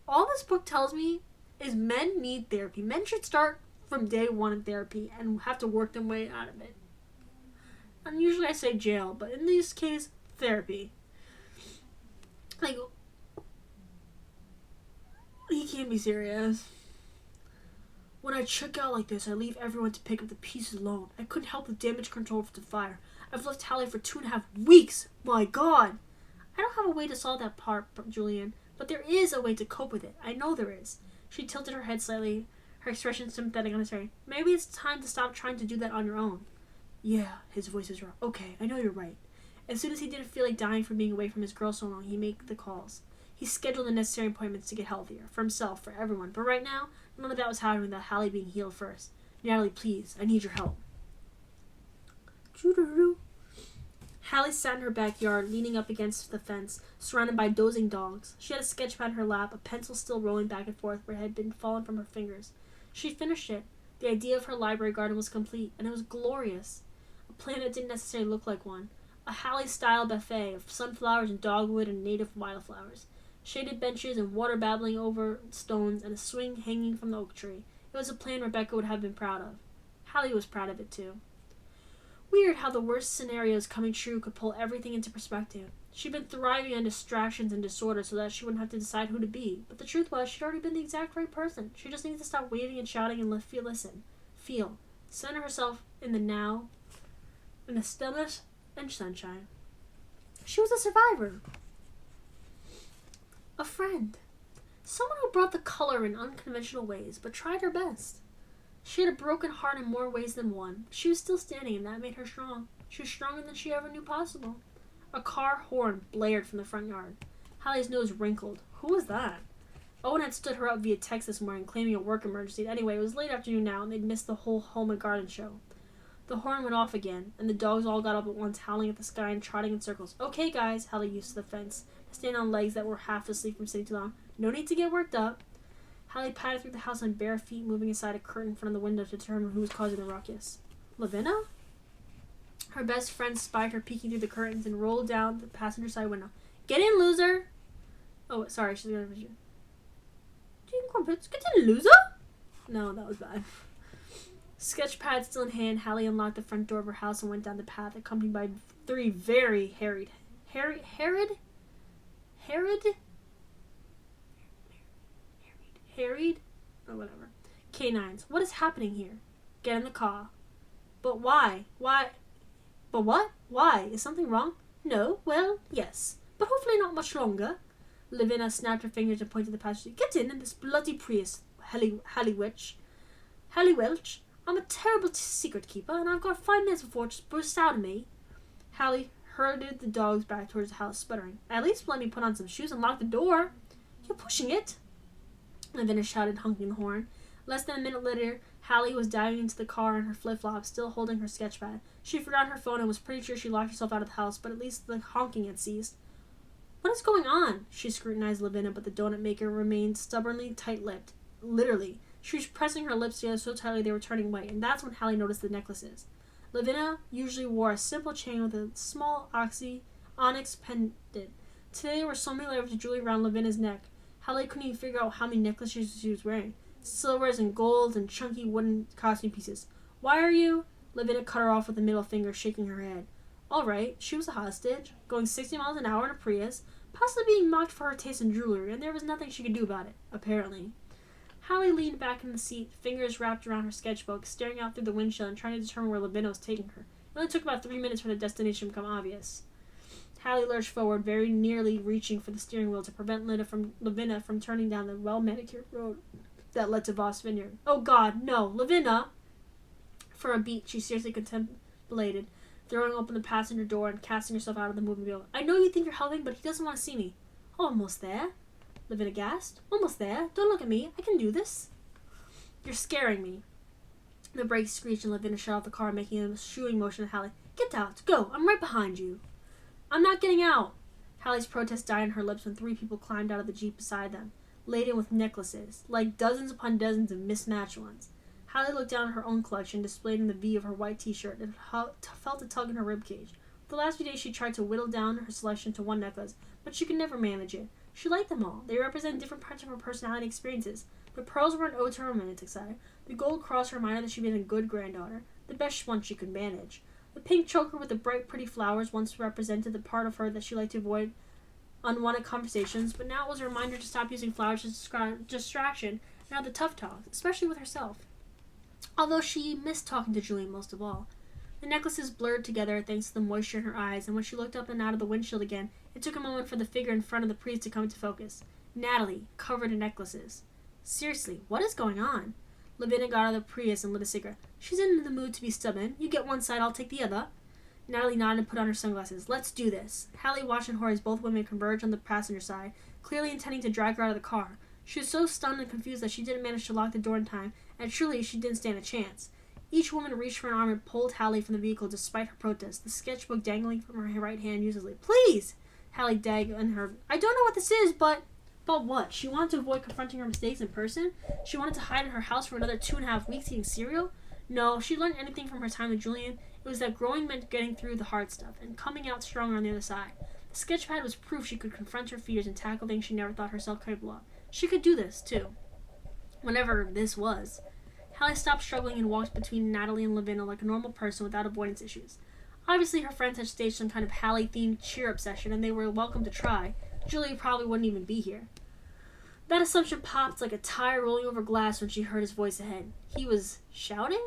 All this book tells me is men need therapy. Men should start from day one in therapy and have to work their way out of it. And usually I say jail, but in this case, therapy. Like, he can't be serious. When I check out like this, I leave everyone to pick up the pieces alone. I couldn't help the damage control for the fire. I've left Hallie for 2.5 weeks. My God. I don't have a way to solve that part, Julian, but there is a way to cope with it. I know there is. She tilted her head slightly, her expression sympathetic and unnecessary. Maybe it's time to stop trying to do that on your own. Yeah, his voice is raw. Okay, I know you're right. As soon as he didn't feel like dying from being away from his girl so long, he made the calls. He scheduled the necessary appointments to get healthier, for himself, for everyone. But right now, none of that was happening without Hallie being healed first. Natalie, please, I need your help. Hallie sat in her backyard, leaning up against the fence, surrounded by dozing dogs. She had a sketchpad in her lap, a pencil still rolling back and forth where it had been fallen from her fingers. She finished it. The idea of her library garden was complete, and it was glorious. A plan that didn't necessarily look like one. A Hallie-style buffet of sunflowers and dogwood and native wildflowers. Shaded benches and water babbling over stones and a swing hanging from the oak tree. It was a plan Rebecca would have been proud of. Hallie was proud of it too. Weird how the worst scenarios coming true could pull everything into perspective. She'd been thriving on distractions and disorder so that she wouldn't have to decide who to be. But the truth was, she'd already been the exact right person. She just needed to stop waving and shouting and listen. Feel. Center herself in the now, in the stillness and sunshine. She was a survivor. A friend. Someone who brought the color in unconventional ways, but tried her best. She had a broken heart in more ways than one. She was still standing, and that made her strong. She was stronger than she ever knew possible. A car horn blared from the front yard. Hallie's nose wrinkled. Who was that? Owen had stood her up via text this morning, claiming a work emergency. Anyway, it was late afternoon now, and they'd missed the whole home and garden show. The horn went off again, and the dogs all got up at once, howling at the sky and trotting in circles. Okay, guys, Hallie used to the fence, to stand on legs that were half asleep from sitting too long. No need to get worked up. Hallie pattered through the house on bare feet, moving aside a curtain in front of the window to determine who was causing the ruckus. Lavinia? Her best friend spied her peeking through the curtains and rolled down the passenger side window. Get in, loser! Oh, sorry, she's gonna... Get in, loser? No, that was bad. Sketchpad still in hand, Hallie unlocked the front door of her house and went down the path, accompanied by 3 very harried... Harried? Or whatever. Canines. What is happening here? Get in the car. But why? Why? But what? Why? Is something wrong? No? Well, yes. But hopefully not much longer. Lavinia snapped her fingers and pointed to the passenger. Get in this bloody Prius, Hallie Welch. I'm a terrible secret keeper, and I've got 5 minutes before it just bursts out of me. Hallie herded the dogs back towards the house, sputtering. At least let me put on some shoes and lock the door. You're pushing it. Lavinia shouted, honking the horn. Less than a minute later, Hallie was diving into the car in her flip-flops, still holding her sketchpad. She forgot her phone and was pretty sure she locked herself out of the house, but at least the honking had ceased. What is going on? She scrutinized Lavinia, but the donut maker remained stubbornly tight-lipped. Literally. She was pressing her lips together so tightly they were turning white, and that's when Hallie noticed the necklaces. Lavinia usually wore a simple chain with a small onyx pendant. Today there were so many layers of jewelry around Lavina's neck. Hallie couldn't even figure out how many necklaces she was wearing. Silvers and golds and chunky wooden costume pieces. Why are you? Lavina cut her off with a middle finger, shaking her head. All right, she was a hostage, going 60 miles an hour in a Prius, possibly being mocked for her taste in jewelry, and there was nothing she could do about it, apparently. Hallie leaned back in the seat, fingers wrapped around her sketchbook, staring out through the windshield and trying to determine where Lavina was taking her. It only took about 3 minutes for the destination to become obvious. Hallie lurched forward, very nearly reaching for the steering wheel to prevent Lavina from turning down the well-manicured road that led to Voss Vineyard. Oh God, no, Lavina! For a beat, she seriously contemplated, throwing open the passenger door and casting herself out of the moving. I know you think you're helping, but he doesn't want to see me. Almost there, Lavina gasped. Almost there. Don't look at me. I can do this. You're scaring me. The brakes screeched and Lavina shut off the car, making a shooing motion at Hallie. Get out. Go. I'm right behind you. I'm not getting out. Hallie's protest died on her lips when 3 people climbed out of the Jeep beside them, laden with necklaces, like dozens upon dozens of mismatched ones. Hallie looked down at her own collection, displayed in the V of her white t-shirt, and felt a tug in her ribcage. For the last few days she tried to whittle down her selection to one necklace, but she could never manage it. She liked them all. They represented different parts of her personality and experiences. The pearls were an ode to her romantic side. The gold cross reminded her that she'd been a good granddaughter, the best one she could manage. The pink choker with the bright, pretty flowers once represented the part of her that she liked to avoid unwanted conversations, but now it was a reminder to stop using flowers as distraction and have the tough talk, especially with herself. Although she missed talking to Julian most of all. The necklaces blurred together thanks to the moisture in her eyes, and when she looked up and out of the windshield again, it took a moment for the figure in front of the priest to come into focus. Natalie, covered in necklaces. Seriously, what is going on? Lavina got out of the Prius and lit a cigarette. She's in the mood to be stubborn. You get one side, I'll take the other. Natalie nodded and put on her sunglasses. Let's do this. Hallie watched in horror as both women converged on the passenger side, clearly intending to drag her out of the car. She was so stunned and confused that she didn't manage to lock the door in time, and truly she didn't stand a chance. Each woman reached for an arm and pulled Hallie from the vehicle despite her protest, the sketchbook dangling from her right hand uselessly. Please! Hallie dagged in her. I don't know what this is, but... But what? She wanted to avoid confronting her mistakes in person? She wanted to hide in her house for another 2.5 weeks eating cereal? No, if she learned anything from her time with Julian, it was that growing meant getting through the hard stuff and coming out stronger on the other side. The sketchpad was proof she could confront her fears and tackle things she never thought herself capable of. She could do this, too. Whenever this was. Hallie stopped struggling and walked between Natalie and Lavina like a normal person without avoidance issues. Obviously, her friends had staged some kind of Hallie-themed cheer-up session, and they were welcome to try. Julia probably wouldn't even be here. That assumption popped like a tire rolling over glass when she heard his voice ahead. He was shouting?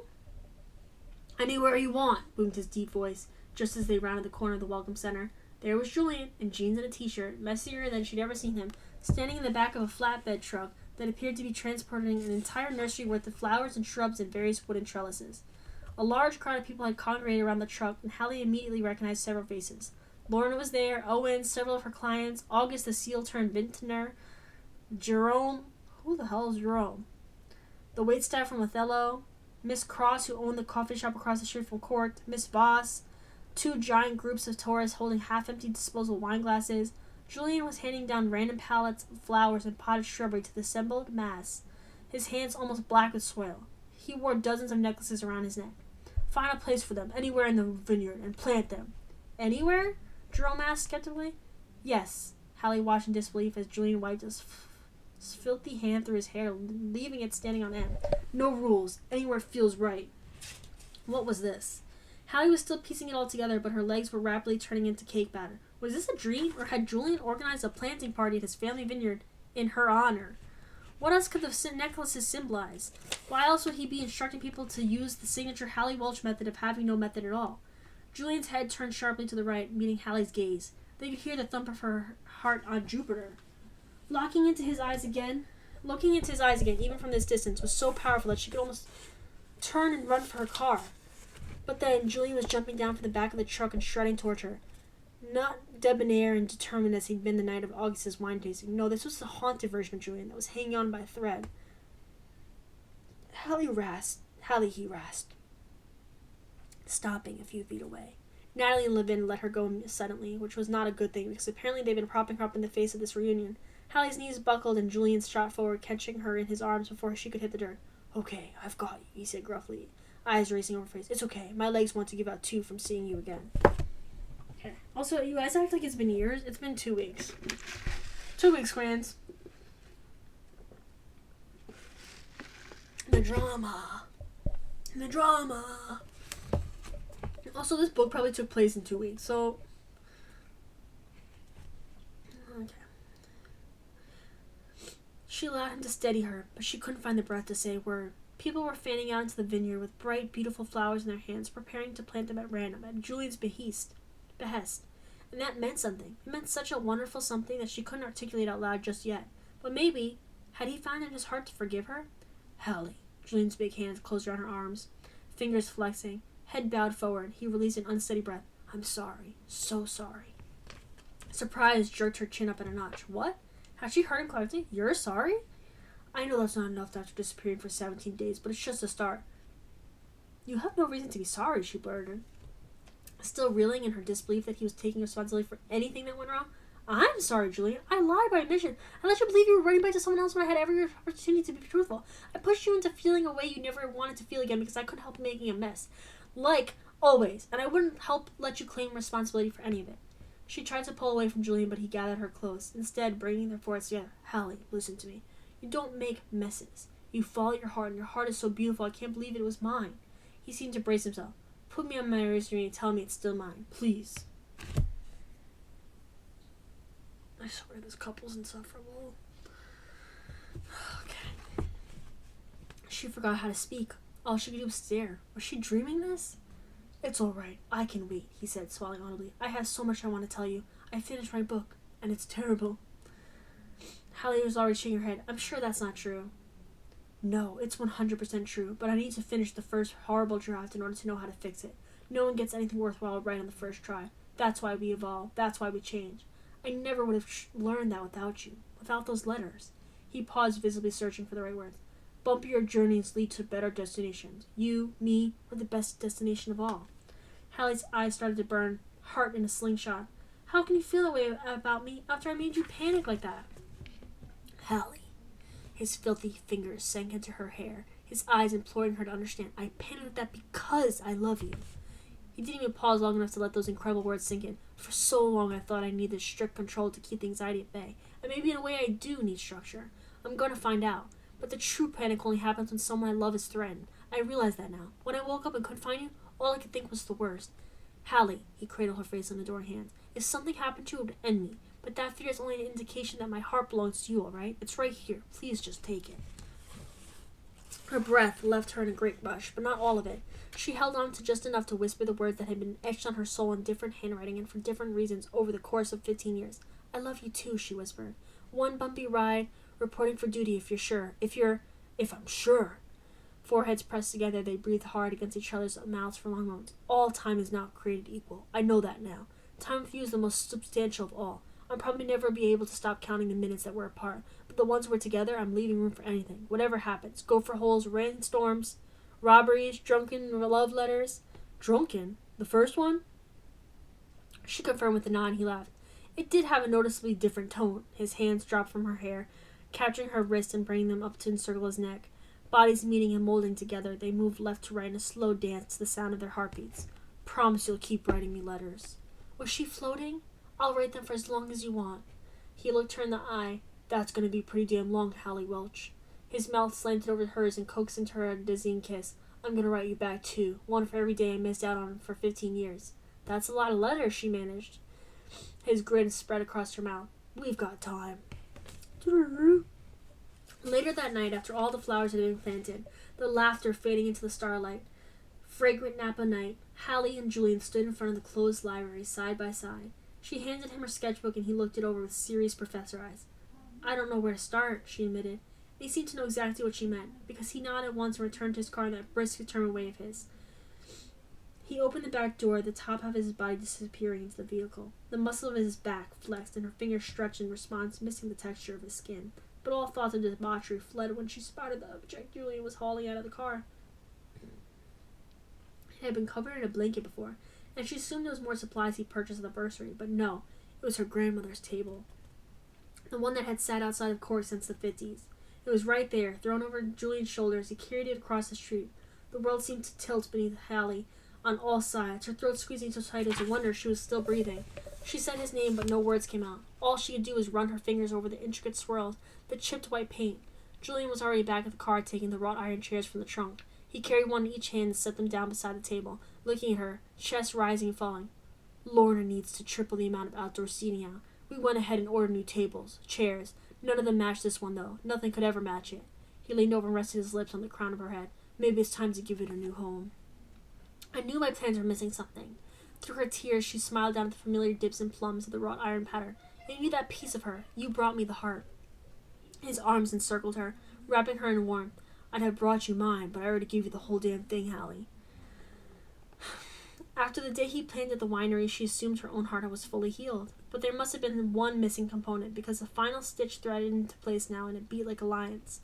Anywhere you want, boomed his deep voice, just as they rounded the corner of the Welcome Center. There was Julian, in jeans and a t-shirt, messier than she'd ever seen him, standing in the back of a flatbed truck that appeared to be transporting an entire nursery worth of flowers and shrubs and various wooden trellises. A large crowd of people had congregated around the truck, and Hallie immediately recognized several faces. Lorna was there, Owen, several of her clients, August the seal-turned-vintner, Jerome... Who the hell is Jerome? The waitstaff from Othello, Miss Cross, who owned the coffee shop across the street from Court, Miss Voss, 2 giant groups of tourists holding half-empty disposable wine glasses. Julian was handing down random pallets of flowers and potted shrubbery to the assembled mass, his hands almost black with soil. He wore dozens of necklaces around his neck. Find a place for them, anywhere in the vineyard, and plant them. Anywhere? Jerome asked skeptically. Yes. Hallie watched in disbelief as Julian wiped his filthy hand through his hair, leaving it standing on end. No rules. Anywhere feels right. What was this? Hallie was still piecing it all together, but her legs were rapidly turning into cake batter. Was this a dream, or had Julian organized a planting party at his family vineyard in her honor? What else could the necklaces symbolize? Why else would he be instructing people to use the signature Hallie Welch method of having no method at all? Julian's head turned sharply to the right, meeting Hallie's gaze. They could hear the thump of her heart on Jupiter. Looking into his eyes again, even from this distance, was so powerful that she could almost turn and run for her car. But then Julian was jumping down from the back of the truck and shredding towards her. Not debonair and determined as he'd been the night of August's wine tasting. No, this was the haunted version of Julian that was hanging on by a thread. Hallie, he rasped, stopping a few feet away. Natalie and Lavin let her go suddenly, which was not a good thing, because apparently they'd been propping her up in the face of this reunion. Hallie's knees buckled, and Julian shot forward, catching her in his arms before she could hit the dirt. Okay, I've got you, he said gruffly, eyes racing over her face. It's okay. My legs want to give out too from seeing you again. Okay. Also, you guys act like it's been years. It's been 2 weeks. 2 weeks, Grants. The drama. The drama. Also, this book probably took place in 2 weeks, so... Okay. She allowed him to steady her, but she couldn't find the breath to say a word. People were fanning out into the vineyard with bright, beautiful flowers in their hands, preparing to plant them at random, at Julian's behest. And that meant something. It meant such a wonderful something that she couldn't articulate out loud just yet. But maybe, had he found in his heart to forgive her? Hallie. Julian's big hands closed around her arms, fingers flexing. Head bowed forward, he released an unsteady breath. I'm sorry. So sorry. Surprise jerked her chin up at a notch. What? Had she heard him correctly? You're sorry? I know that's not enough after disappearing for 17 days, but it's just a start. You have no reason to be sorry, she blurted. Still reeling in her disbelief that he was taking responsibility for anything that went wrong. I'm sorry, Julian. I lied by admission. I let you believe you were running back to someone else when I had every opportunity to be truthful. I pushed you into feeling a way you never wanted to feel again because I couldn't help making a mess. Like always, and I wouldn't let you claim responsibility for any of it. She tried to pull away from Julian, but he gathered her close, instead bringing their foreheads together. Hallie, listen to me. You don't make messes. You follow your heart, and your heart is so beautiful, I can't believe it was mine. He seemed to brace himself. Put me on my erasure and tell me it's still mine, please. I swear this couple's insufferable. Okay. She forgot how to speak. All she could do was stare. Was she dreaming this? It's all right. I can wait, he said, swallowing audibly. I have so much I want to tell you. I finished my book, and it's terrible. Hallie was already shaking her head. I'm sure that's not true. No, it's 100% true, but I need to finish the first horrible draft in order to know how to fix it. No one gets anything worthwhile right on the first try. That's why we evolve. That's why we change. I never would have learned that without you, without those letters. He paused, visibly searching for the right words. Bumpier journeys lead to better destinations. You, me, we're the best destination of all. Hallie's eyes started to burn, heart in a slingshot. How can you feel that way about me after I made you panic like that? Hallie. His filthy fingers sank into her hair, his eyes imploring her to understand. I panicked like that because I love you. He didn't even pause long enough to let those incredible words sink in. For so long I thought I needed strict control to keep the anxiety at bay. And maybe in a way I do need structure. I'm going to find out. But the true panic only happens when someone I love is threatened. I realize that now. When I woke up and couldn't find you, all I could think was the worst. Hallie, he cradled her face on the door hand. If something happened to you, it would end me. But that fear is only an indication that my heart belongs to you, all right? It's right here. Please just take it. Her breath left her in a great rush, but not all of it. She held on to just enough to whisper the words that had been etched on her soul in different handwriting and for different reasons over the course of 15 years. I love you too, she whispered. One bumpy ride, reporting for duty if you're sure. If I'm sure. Foreheads pressed together, they breathed hard against each other's mouths for long moments. All time is not created equal. I know that now. Time with you is the most substantial of all. I'll probably never be able to stop counting the minutes that we're apart, but the ones we're together, I'm leaving room for anything. Whatever happens. Gopher holes, rainstorms, robberies, drunken love letters. Drunken? The first one? She confirmed with a nod and he laughed. It did have a noticeably different tone. His hands dropped from her hair, capturing her wrists and bringing them up to encircle his neck. Bodies meeting and molding together, they moved left to right in a slow dance to the sound of their heartbeats. Promise you'll keep writing me letters. Was she floating? I'll write them for as long as you want. He looked her in the eye. That's going to be pretty damn long, Hallie Welch. His mouth slanted over hers and coaxed into her a dizzying kiss. I'm going to write you back, too. One for every day I missed out on for 15 years. That's a lot of letters, she managed. His grin spread across her mouth. We've got time. Later that night, after all the flowers had been planted, the laughter fading into the starlight, fragrant Napa night, Hallie and Julian stood in front of the closed library, side by side. She handed him her sketchbook and he looked it over with serious professor eyes. I don't know where to start, she admitted. And he seemed to know exactly what she meant, because he nodded once and returned to his car in that brisk, determined way of his. He opened the back door, the top half of his body disappearing into the vehicle. The muscle of his back flexed and her fingers stretched in response, missing the texture of his skin. But all thoughts of debauchery fled when she spotted the object Julian was hauling out of the car. It had been covered in a blanket before, and she assumed it was more supplies he purchased at the bursary, but no, it was her grandmother's table. The one that had sat outside of court since the 50s. It was right there, thrown over Julian's shoulders. He carried it across the street. The world seemed to tilt beneath Hallie, on all sides, her throat squeezing so tight as a wonder she was still breathing. She said his name, but no words came out. All she could do was run her fingers over the intricate swirls, the chipped white paint. Julian was already back at the car, taking the wrought iron chairs from the trunk. He carried one in each hand and set them down beside the table, looking at her, chest rising and falling. Lorna needs to triple the amount of outdoor seating out. We went ahead and ordered new tables, chairs. None of them matched this one, though. Nothing could ever match it. He leaned over and rested his lips on the crown of her head. Maybe it's time to give it a new home. I knew my plans were missing something. Through her tears, she smiled down at the familiar dips and plums of the wrought iron pattern. I knew that piece of her. You brought me the heart. His arms encircled her, wrapping her in warmth. I'd have brought you mine, but I already gave you the whole damn thing, Hallie. After the day he planned at the winery, she assumed her own heart was fully healed. But there must have been one missing component, because the final stitch threaded into place now, and it beat like a lion's.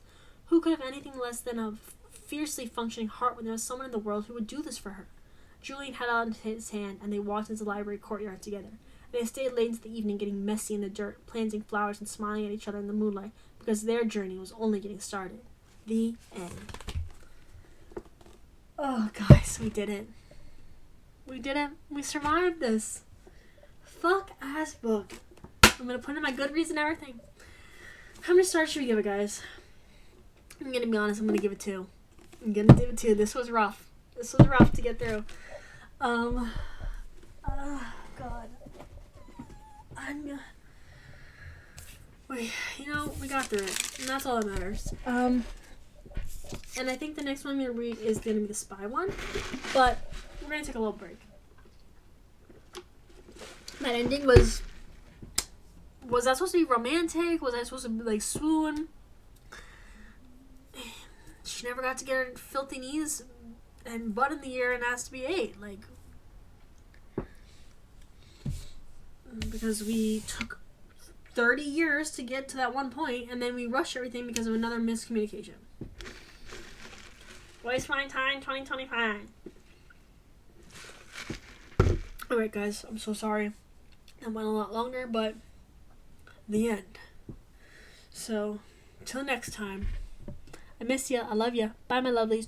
Who could have anything less than a fiercely functioning heart when there was someone in the world who would do this for her? Julian held out his hand, and they walked into the library courtyard together. They stayed late into the evening, getting messy in the dirt, planting flowers and smiling at each other in the moonlight, because their journey was only getting started. The end. Oh, guys, we did it. We did it. We survived this. Fuck-ass book. I'm going to put in my Goodreads and everything. How many stars should we give it, guys? I'm going to be honest, I'm going to give it 2. I'm going to give it 2. This was rough. This was rough to get through. God. We got through it. And that's all that matters. And I think the next one I'm going to read is going to be the spy one. But we're going to take a little break. That ending was that supposed to be romantic? Was I supposed to be swoon? She never got to get her filthy knees and butt in the air and asked to be ate. Because we took 30 years to get to that one point, and then we rushed everything because of another miscommunication. Waste my time, 2025. Alright, guys, I'm so sorry. That went a lot longer, but the end. So, till next time. I miss ya. I love ya. Bye, my lovelies.